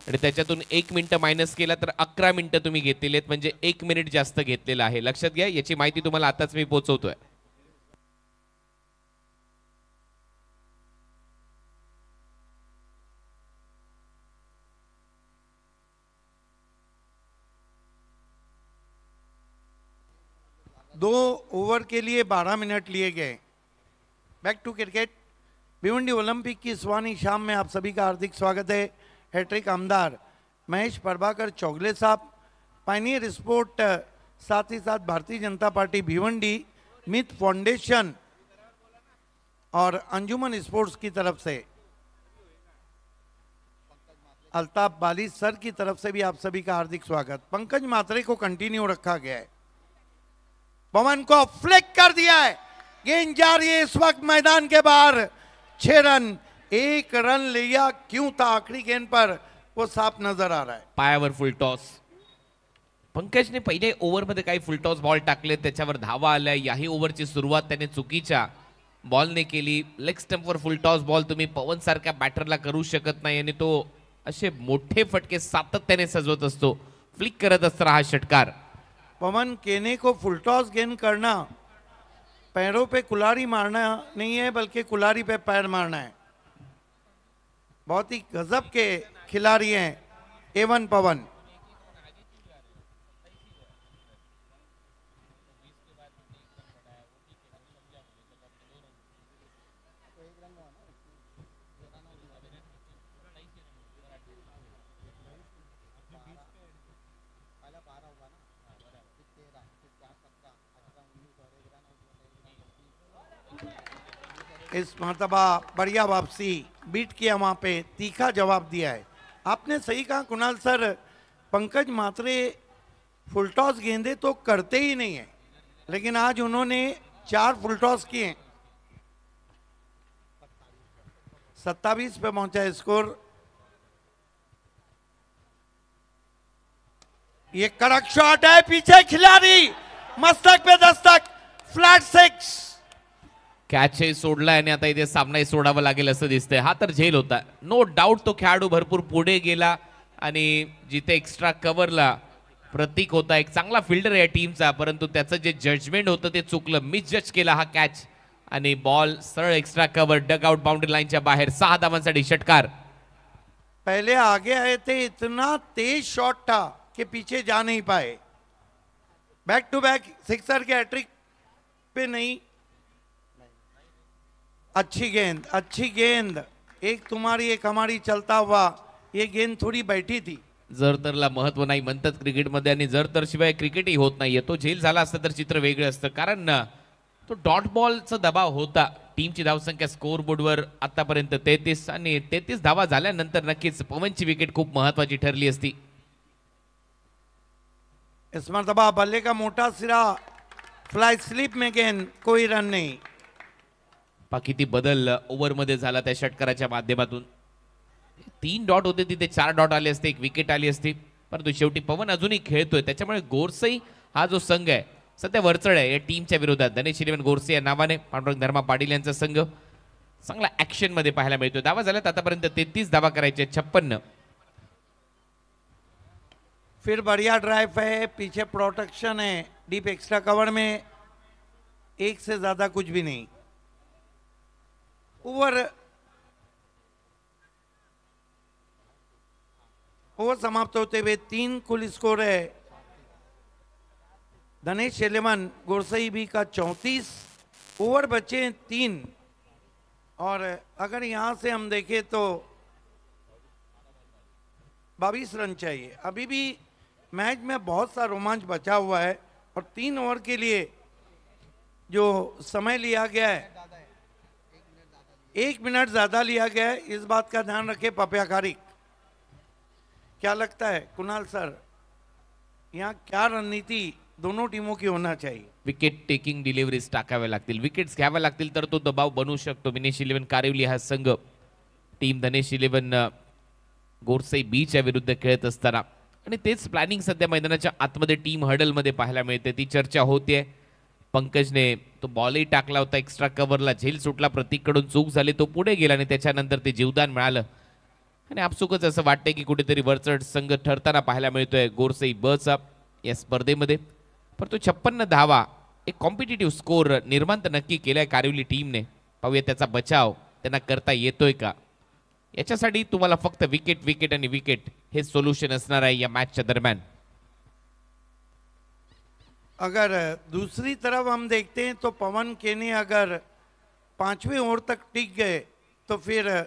आणि त्याच्यातून 1 मिनिट मायनस केला तर 11 मिनिटं तुम्ही घेतलेली आहेत. म्हणजे 1 मिनिट जास्त घेतलेलं आहे. लक्षात घ्या, याची माहिती तुम्हाला आताच मी पोहोचवतोय. दो ओवर के लिए 12 मिनट लिए गए. Back to cricket. Bhiwandi Olympic की सुहानी शाम में आप सभी का हार्दिक स्वागत है. हैट्रिक आमदार महेश प्रभाकर चौगले साहब, पायनियर स्पोर्ट, साथ ही साथ भारतीय जनता पार्टी भिवंडी, मित फाउंडेशन और अंजुमन स्पोर्ट्स की तरफ से, अल्ताफ बाली सर की तरफ से भी आप सभी का हार्दिक स्वागत. पंकज मात्रे को कंटिन्यू रखा गया है. पवन को फ्लिक कर दिया है. गेंद जा रही है इस वक्त मैदान के बाहर. 6 रन, 1 रन लिया. क्यों था आखिरी गेंद पर वो साफ नजर आ रहा है. पायावर फुल टॉस. पंकजने पहिले ओव्हरमध्ये काही फुल टॉस बॉल टाकले, त्याच्यावर धावा आल्या. याही ओव्हरची सुरुवात त्याने चुकीच्या बॉलने केली. लेग स्टंपवर फुल टॉस बॉल तुम्ही पवन सारख्या बॅटरला करू शकत नाही आणि तो असे मोठे फटके सातत्याने सजवत असतो. फ्लिक करत असतो हा षटकार. पवन केने को फुल टॉस गेंद करना पैरों पे कुलारी मारना नहीं है, बल्कि कुलारी पे पैर मारना है. बहुत ही गजब के खिलाड़ी हैं A1 पवन. इस मर्तबा बढ़िया वापसी, बीट किया वहाँ पे, तीखा जवाब दिया है. आपने सही कहा कुणाल सर. पंकज मात्रे फुल टॉस गेंदे तो करते ही नहीं है, लेकिन आज उन्होंने 4 फुल टॉस किए. 27 पे पहुंचा है स्कोर। ये कड़क शॉट है, पीछे खिलाड़ी, मस्तक पे दस्तक, फ्लॅट 6। कॅचही सोडलाय आणि आता इथे सामनाही सोडावा लागेल असं दिसतंय। हा तर झेल होता, नो डाऊट तो खेळाडू भरपूर पुढे गेला आणि जिथे एक्स्ट्रा कव्हरला प्रतीक होता, एक चांगला फिल्डर आहे या टीमचा, परंतु त्याचं जे जजमेंट होतं ते चुकलं, मिसजज केला हा कॅच आणि बॉल सरळ extra cover dugout boundary लाईनच्या बाहेर। 6 धावांसाठी षटकार। पहले आगे आए थे, इतना तेज शॉट था कि पीछे जा नहीं पाए। बैक टू बैक सिक्सर के हैट्रिक पे नहीं। अच्छी गेंद, अच्छी गेंद, एक तुम्हारी एक हमारी चलता हुआ, ये गेंद थोड़ी बैठी थी। जर तरला महत्व नाही म्हणतात क्रिकेटमध्ये आणि जर तर शिवाय क्रिकेटही होत नाहीये। तो झेल झाला असता तर चित्र वेगळं असतं, कारण तो डॉट बॉलचा दबाव होता। टीमची धावसंख्या स्कोर बोर्डवर आतापर्यंत 33 आणि 33 धावा झाल्यानंतर नक्कीच पवनची विकेट खूप महत्वाची ठरली असती। इस मरतबा बल्ले का मोटा सिरा, फ्लाई स्लिप में गेंद, कोई रन नहीं। किती बदल ओव्हरमध्ये झाला त्या षटकाराच्या माध्यमातून। 3 डॉट होते तिथे 4 डॉट आले असते, 1 विकेट आली असती, परंतु शेवटी पवन अजूनही खेळतोय, त्याच्यामुळे गोरसई हा जो संघ आहे सध्या वरचढ आहे या टीमच्या विरोधात। धनेश 11 गोरसे या नावाने पांडुरंग धर्मा पाटील यांचा संघ चांगला ऍक्शन मध्ये पाहायला मिळतोय। धावा झाल्यात आतापर्यंत 33 धावा करायचे, 56। फिर बढ़िया ड्राइव है, पीछे प्रोटेक्शन है, डीप एक्स्ट्रा कवर में एक से ज्यादा कुछ भी नहीं। ओवर समाप्त होते हुए 3 कुल स्कोर है। धनेश 11, गोरसई भी का 34, ओवर बचे 3। और अगर यहां से हम देखें तो 22 रन चाहिए। अभी भी मैच में बहुत सा रोमांच बचा हुआ है और 3 ओवर के लिए जो समय लिया गया है, 1 मिनट ज्यादा लिया गया है। इस बात का ध्यान रखें पपिया खारिक। क्या लगता है कुणाल सर, यहाँ क्या रणनीति दोनों टीमों की होना चाहिए? विकेट टेकिंग डिलिव्हरीज टाकाव्या लागतील, विकेट्स घ्याव्या लागतील तर तो दबाव बनवू शकतो। धनेश 11 कारिवली हा संघ टीम धनेश 11 गोरसई बीच्या विरुद्ध खेळत असताना, आणि तेच प्लॅनिंग सध्या मैदानाच्या आतमध्ये टीम हडल मध्ये पाहायला मिळते। ती चर्चा होतीये। पंकजने तो बॉलही टाकला होता एक्स्ट्रा कव्हरला, झेल सुटला, प्रतीककडून चूक झाली, तो पुढे गेला आणि त्याच्यानंतर ते जीवदान मिळालं आणि आपसुकच असं वाटतंय की कुठेतरी वरचढ संघ ठरताना पाहायला मिळतोय गोरसई बचा या स्पर्धेमध्ये। परंतु 56 धावा एक कॉम्पिटिटिव्ह स्कोर निर्माण तर नक्की केलाय कारिवली टीमने। पाहूया त्याचा बचाव त्यांना करता येतोय का। याच्यासाठी तुम्हाला फक्त विकेट विकेट आणि विकेट हे सोल्यूशन असणार आहे या मॅचच्या दरम्यान। अगर दूसरी तरफ हम देखते हैं तो पवन केने अगर 5वें ओवर तक टिक गए तो फिर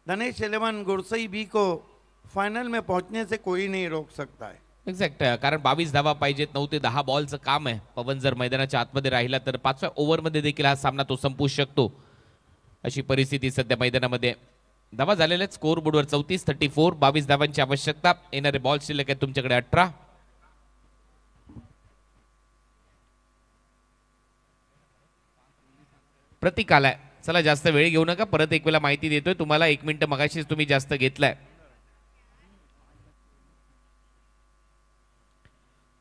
धनेश 11 गोरसई बी को फाइनल में पहुंचने से कोई नहीं रोक सकता है। एक्झॅक्ट, कारण 22 धावा पाहिजेत, 9 ते 10 बॉलचं काम आहे। पवन जर मैदानाच्या आतमध्ये राहिला तर 5व्या ओव्हरमध्ये देखील हा सामना तो संपवू शकतो, अशी परिस्थिती सध्या मैदानामध्ये। धावा झालेल्या स्कोर बोर्डवर 34-34, 22 धावांची आवश्यकता। येणारे बॉल शिल्लक आहे तुमच्याकडे 18। प्रतीक आलाय, चला जास्त वेळ घेऊ नका, परत एक वेळा माहिती देतोय तुम्हाला। 1 मिनिट मगाशीच तुम्ही जास्त घेतलाय।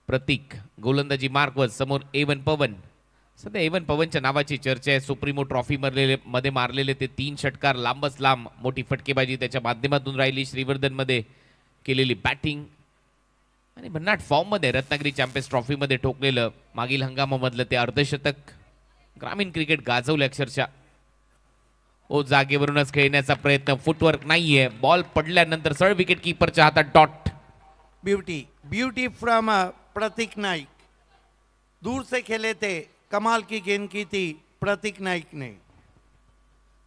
प्रतीक गोलंदाजी मार्कवर, समोर A1 पवन। सध्या A1 पवनच्या नावाची चर्चा आहे। सुप्रीमो ट्रॉफी मध्ये मारलेले ते 3 षटकार, लांबच लांब मोठी फटकेबाजी त्याच्या माध्यमातून राहिली। श्रीवर्धन मध्ये केलेली बॅटिंग आणि भन्नाट फॉर्म मध्ये रत्नागिरी चॅम्पियन्स ट्रॉफी मध्ये ठोकलेलं मागील हंगामामधलं ते अर्धशतक ग्रामीण क्रिकेट गाजवलं अक्षरशः। ओ जागेवरूनच खेळण्याचा प्रयत्न, फुटवर्क नाहीये, बॉल पडल्यानंतर सरळ विकेट कीपरच्या हातात डॉट। ब्यूटी ब्यूटी फ्रॉम प्रतीक नाइक, दूर से खेले थे, कमाल की गेंद की थी प्रतीक नाइक ने।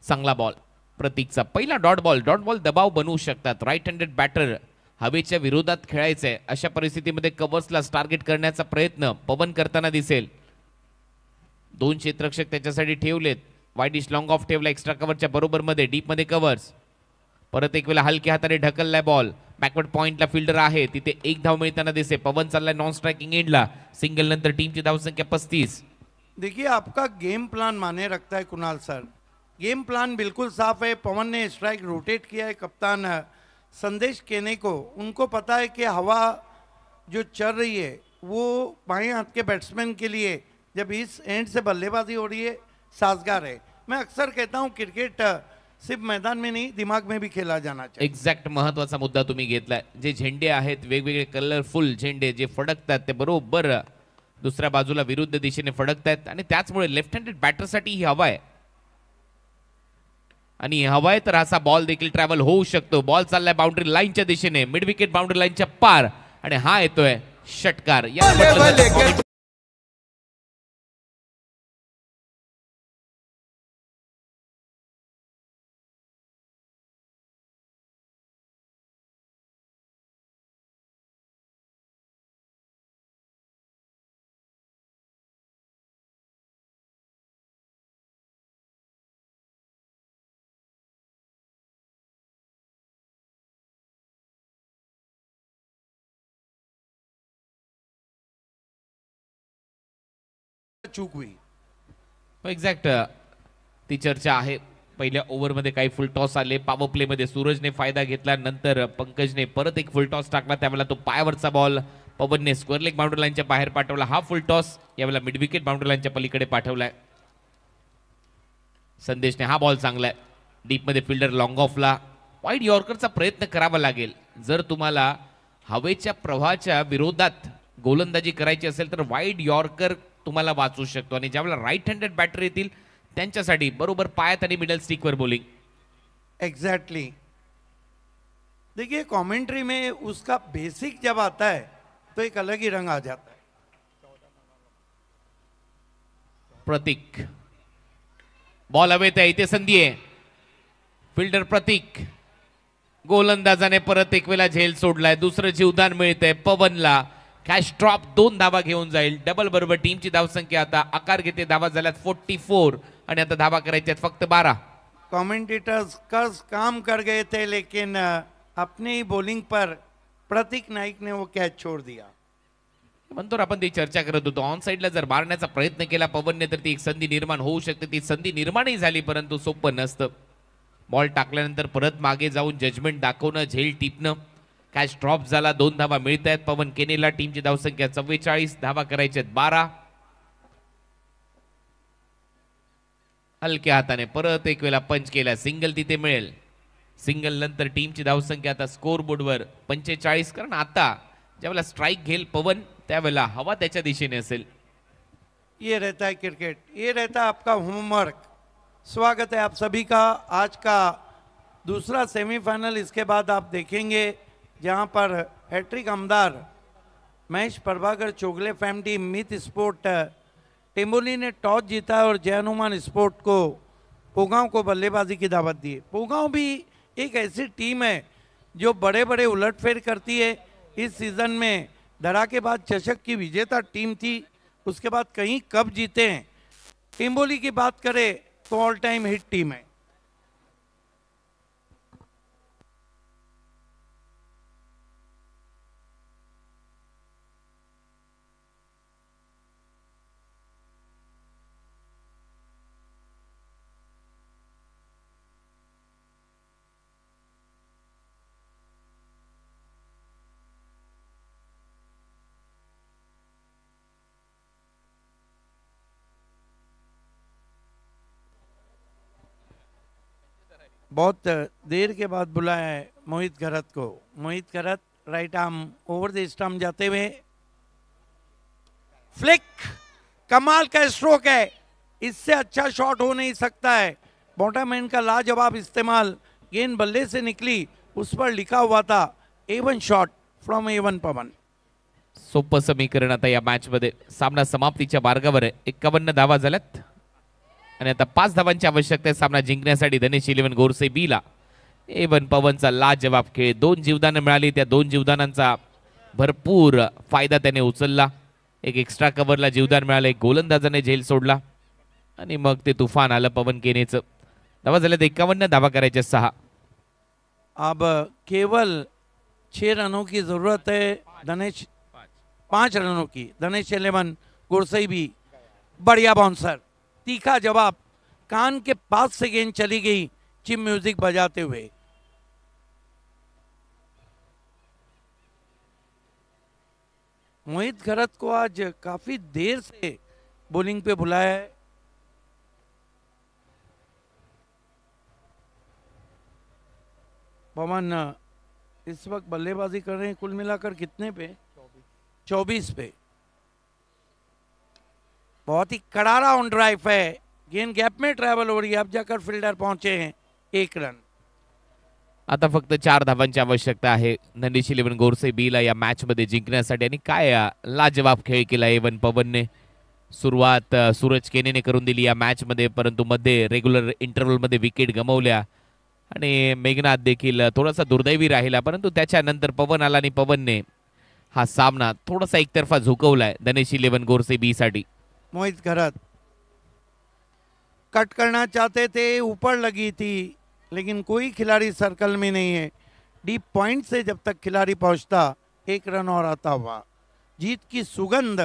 चांगला बॉल प्रतीकचा, पहिला डॉट बॉल। डॉट बॉल दबाव बनवू शकतात। राईट हँडेड बॅटर हवेच्या विरोधात खेळायचंय, अशा परिस्थितीमध्ये कव्हर्सला टार्गेट करण्याचा प्रयत्न पवन करताना दिसेल। 2 क्षेत्ररक्षक त्याच्यासाठी ठेवलेत, वाईडिश लॉंग ऑफ ठेवला एक्स्ट्रा कव्हरच्या बरोबर मध्ये, डीप मध्ये कव्हर्स। परत एक वेळा हलक्या हाताने ढकललाय बॉल, बॅकवर्ड पॉइंटला फिल्डर आहे, तिथे 1 धाव मिळताना दिसे। पवन चाललाय नॉन स्ट्राइकिंग एंडला, सिंगल नंतर टीमची धावसंख्या 35। देखिए आपका गेम प्लान माने रखता है कुणाल सर। गेम प्लान बिल्कुल साफ है। पवन ने स्ट्राइक रोटेट किया है, कप्तान संदेश केने को, उनको पता है कि हवा जो चल रही है वो बाएं हाथ के बैट्समैन के लिए जब इस एंड से बल्लेबाजी हो रही है साजगार है। मैं अक्सर कहता हूं क्रिकेट सिर्फ मैदान में नहीं दिमाग में भी खेला जाना चाहिए। एक्झॅक्ट महत्वाचा मुद्दा तुम्ही घेतलाय। जे झेंडे आहेत वेगवेगळे कलरफुल झेंडे जे फडकतात ते बरोबर दुसऱ्या बाजूला विरुद्ध दिशेने फडकतात आणि त्याचमुळे लेफ्ट हँडेड बॅटरसाठी ही हवा आहे आणि हवा आहे तर असा बॉल देखील ट्रॅव्हल होऊ शकतो। बॉल चाललाय बाउंड्री लाईनच्या दिशेने, मिड विकेट बाउंड्री लाईनच्या पार आणि हा येतोय षटकार। या चूक हुई। एक्झॅक्ट ती चर्चा आहे। पहिल्या ओव्हरमध्ये काही फुल टॉस आले, पॉवर प्ले मध्ये सूरजने फायदा घेतला, नंतर पंकजने परत एक फुल टॉस टाकला, त्यावेळेला तो पायावरचा बॉल पवनने स्क्वेअर लेग बाउंड्री लाईनच्या बाहेर पाठवला। हा फुल टॉस यावेळेला मिड विकेट बाउंड्री लाईनच्या पलीकडे पाठवलाय संदेशने। हा बॉल चांगलाय डीप मध्ये, फिल्डर लॉंग ऑफला वाईड यॉर्करचा प्रयत्न करावा लागेल। जर तुम्हाला हवेच्या प्रवाहाच्या विरोधात गोलंदाजी करायची असेल तर वाईड यॉर्कर तुम्हाला वाचू शकतो आणि ज्यावेळेला राईट हँडेड बॅटर येतील त्यांच्यासाठी बरोबर पायात आणि मिडल स्टिकवर बॉलिंग। एग्जैक्टली देखिए कमेंट्री में उसका बेसिक जब आता है तो एक अलग ही रंग आ जाता है। प्रतीक बॉल हवेत आहे, इथे संधी आहे, फिल्डर प्रतीक, गोलंदाजाने परत एक वेळा झेल सोडलाय, दुसरं जीवदान मिळतंय पवनला। कॅश ड्रॉप 2 धावा घेऊन जाईल, डबल बरोबर टीमची धावसंख्या आता आकार घेते, धावा झाल्यात 44 आणि आता धावा करायच्यात फक्त 12। कमेंटेटर्स कर्ज काम कर गए थे लेकिन अपनी ही बॉलिंग पर प्रतीक नाईक ने वो कैच छोड़ दिया। म्हणतो आपण ती चर्चा करत होतो, ऑन साइडला जर मारण्याचा प्रयत्न केला पवनने तर ती एक संधी निर्माण होऊ शकते। ती संधी निर्माणही झाली परंतु सोपं नसतं। बॉल टाकल्यानंतर परत मागे जाऊन जजमेंट दाखवणं, झेल टिपणं, कॅच ड्रॉप झाला, 2 धावा मिळत आहेत पवन केनेला। टीमची धावसंख्या 44, धावा करायच्या 12। हलक्या हाताने परत एक वेळा पंच केला, सिंगल तिथे मिळेल। सिंगल नंतर टीमची धावसंख्या आता स्कोर बोर्डवर 45, कारण आता ज्यावेळेला स्ट्राइक घेईल पवन त्यावेळेला हवा त्याच्या दिशेने असेल। ये रहता है क्रिकेट, ये रहता है आपका होमवर्क। स्वागत है आप सभी का। आज का दूसरा सेमीफाइनल, इसके बाद आप देखेंगे जहां पर हैट्रिक आमदार महेश प्रभाकर चोगले फैमिली मित स्पोर्ट टेम्बोली ने टॉस जीता है और जय हनुमान स्पोर्ट को पोगांव को बल्लेबाजी की दावत दी है। पोगांव भी एक ऐसी टीम है जो बड़े बड़े उलटफेर करती है। इस सीज़न में धड़ाकेबाज चषक की विजेता टीम थी, उसके बाद कहीं कप जीते हैं। टेम्बोली की बात करें तो ऑल टाइम हिट टीम है। बहुत देर के बाद बुलाया है मोहित घरत को। Mohit Gharat right arm over the stump जाते हुए, फ्लिक, कमाल का स्ट्रोक है, इससे अच्छा शॉट हो नहीं सकता है। बॉटम एंड का लाजवाब इस्तेमाल, गेंद बल्ले से निकली, उस पर लिखा हुआ था A1 शॉट फ्रॉम A1 पवन। सोपं समीकरण आता या मॅच मध्ये। सामना समाप्तीच्या मार्गावर आहे, 51 धावा झाल्यात आणि आता 5 धावांची आवश्यकता आहे सामना जिंकण्यासाठी धनेश 11 गोरसे बीला। A1 पवनचा लाजवाब खेळ, 2 जीवदानं मिळाली, त्या 2 जीवदानांचा भरपूर फायदा त्याने उचलला। एक एक्स्ट्रा कव्हरला जीवदान मिळालं, एक गोलंदाजाने झेल सोडला आणि मग ते तुफान आलं पवन केनेचं। धावा झाल्यात 51, धावा करायच्या 6। अब केवल 6 रनों की जरूरत है। धनेश 5 रनों की, धनेश 11 गुरसई भी बढ़िया बाउंसर, तीखा जवाब, कान के पास से गेंद चली गई चिप म्यूजिक बजाते हुए। मोहित घरत को आज काफी देर से बॉलिंग पे बुलाया है। पवन इस वक्त बल्लेबाजी कर रहे हैं कुल मिलाकर कितने पे? 24 पे। बहुत ही करारा ऑन ड्राइव है, गेंद गैप में ट्रैवल हो रही है, अब जाकर फील्डर पहुंचे हैं, 1 रन। आता फक्त 4 धावांची आवश्यकता आहे नंदीश 11 गोरसे बीला या मॅच मध्ये जिंकण्यासाठी। आणि काय लाजवाब खेळ केला एवन पवनने। सुरुवात सूरज केनेने करून दिली या मॅच मध्ये, परंतु मध्ये रेग्युलर इंटरव्हल मध्ये विकेट गमावल्या आणि मेघनाथ देखील थोडासा दुर्दैवी राहिला, परंतु त्याच्यानंतर पवन आला आणि पवनने हा सामना थोडासा एकतर्फा झुकवलाय धनेश 11 गोरसे बी साठी। मोहित घरत कट करना चाहते थे, ऊपर लगी थी, लेकिन कोई खिलाड़ी सर्कल में नहीं है। डीप पॉइंट से जब तक खिलाड़ी पहुंचता 1 रन और आता हुआ। जीत की सुगंध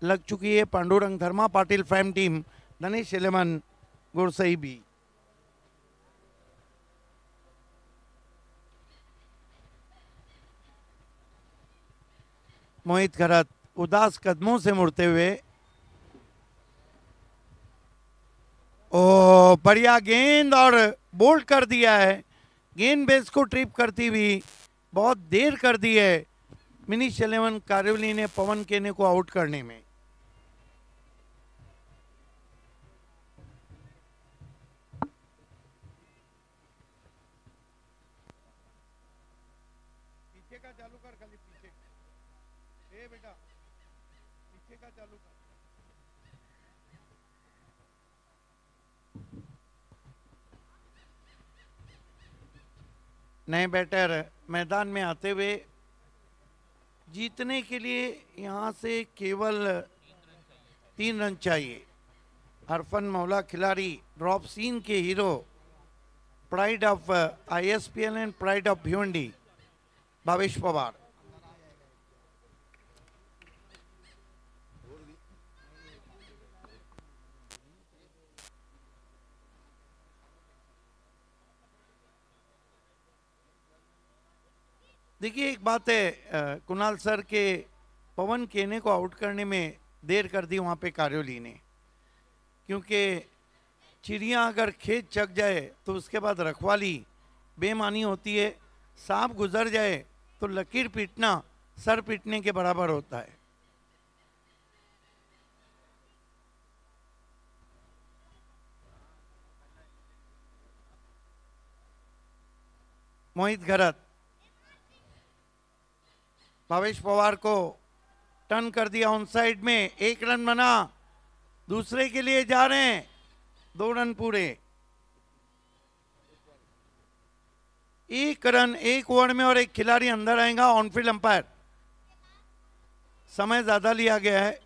लग चुकी है पांडुरंग धर्मा पाटिल फैम टीम धनेश 11 गोरसई बी। मोहित घरत उदास कदमों से मुड़ते हुए, ओ बढ़िया गेंद और बोल्ड कर दिया है। गेंद बेस को ट्रिप करती हुई बहुत देर कर दी है मिनीश 11 कारिवली ने पवन केने को आउट करने में। पीछे का चालू कर, खाली पीछे ए बेटा पीछे का चालू कर। नए बैटर मैदान में आते हुए जीतने के लिए यहाँ से केवल 3 रन चाहिए। अरफन मौला खिलाड़ी, ड्रॉप सीन के hero, pride of ISPL and pride of Bhiwandi Bhavesh Pawar. देखिए एक बात है कुणाल सर के, पवन केने को आउट करने में देर कर दी वहाँ पे कारियोली ने, क्योंकि चिड़िया अगर खेत चक जाए तो उसके बाद रखवाली बेमानी होती है। सांप गुजर जाए तो लकीर पीटना सर पीटने के बराबर होता है। मोहित घरत भावेश पवार को टर्न कर दिया ऑन साइड में, 1 रन बना, दूसरे के लिए जा रहे हैं, 2 रन पूरे। 1 रन 1 ओवर में और 1 खिलाड़ी अंदर आएगा। ऑनफील्ड अंपायर, समय ज्यादा लिया गया है।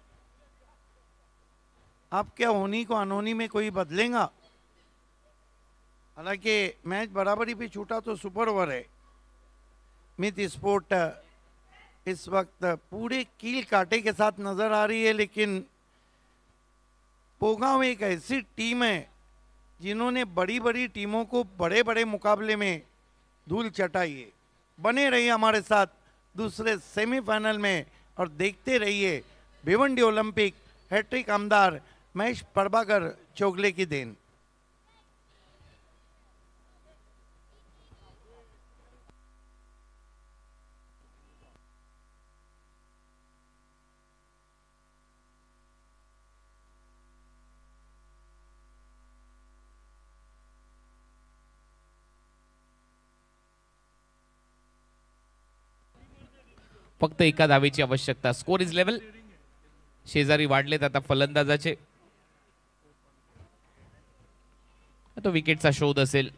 अब क्या होनी को अनहोनी में कोई बदलेगा? हालांकि मैच बराबरी पे छूटा तो सुपर ओवर है। मित स्पोर्ट इस वक्त पूरे कील काटे के साथ नजर आ रही है, लेकिन पोगांव एक ऐसी टीम है जिन्होंने बड़ी बड़ी टीमों को बड़े बड़े मुकाबले में धूल चटाई है। बने रहिए हमारे साथ दूसरे सेमीफाइनल में और देखते रहिए भिवंडी ओलंपिक हैट्रिक आमदार महेश प्रभाकर चोगले की देन। फक्त एका धावेची आवश्यकता। Score is level. शेजारी वाढलेत आता फलंदाजाचे। तो विकेटचा शोध असेल।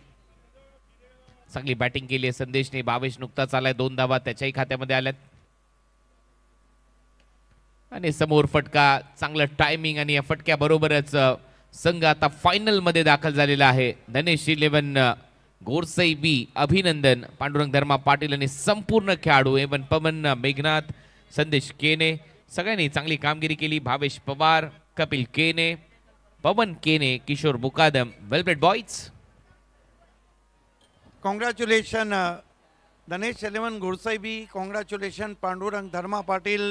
चांगली बॅटिंग केली आहे संदेशने। भावेश नुकताच आलाय, 2 धावा त्याच्याही खात्यामध्ये आल्यात आणि समोर फटका, चांगलं टायमिंग आणि या फटक्याबरोबरच संघ आता फायनल मध्ये दाखल झालेला आहे। धनेश 11 गोरसई बी अभिनंदन। पांडुरंग धर्मा पाटील आणि संपूर्ण खेळाडू एवन पवन, मेघनाथ, संदेश केने सगळ्यांनी चांगली कामगिरी केली। भावेश पवार, कपिल केने, पवन केने, किशोर मुकादम, वेलब्रेड बॉयज. कॉन्ग्रॅच्युलेशन धनेश 11 गुरसाई बी, कॉन्ग्रॅच्युलेशन पांडुरंग धर्मा पाटील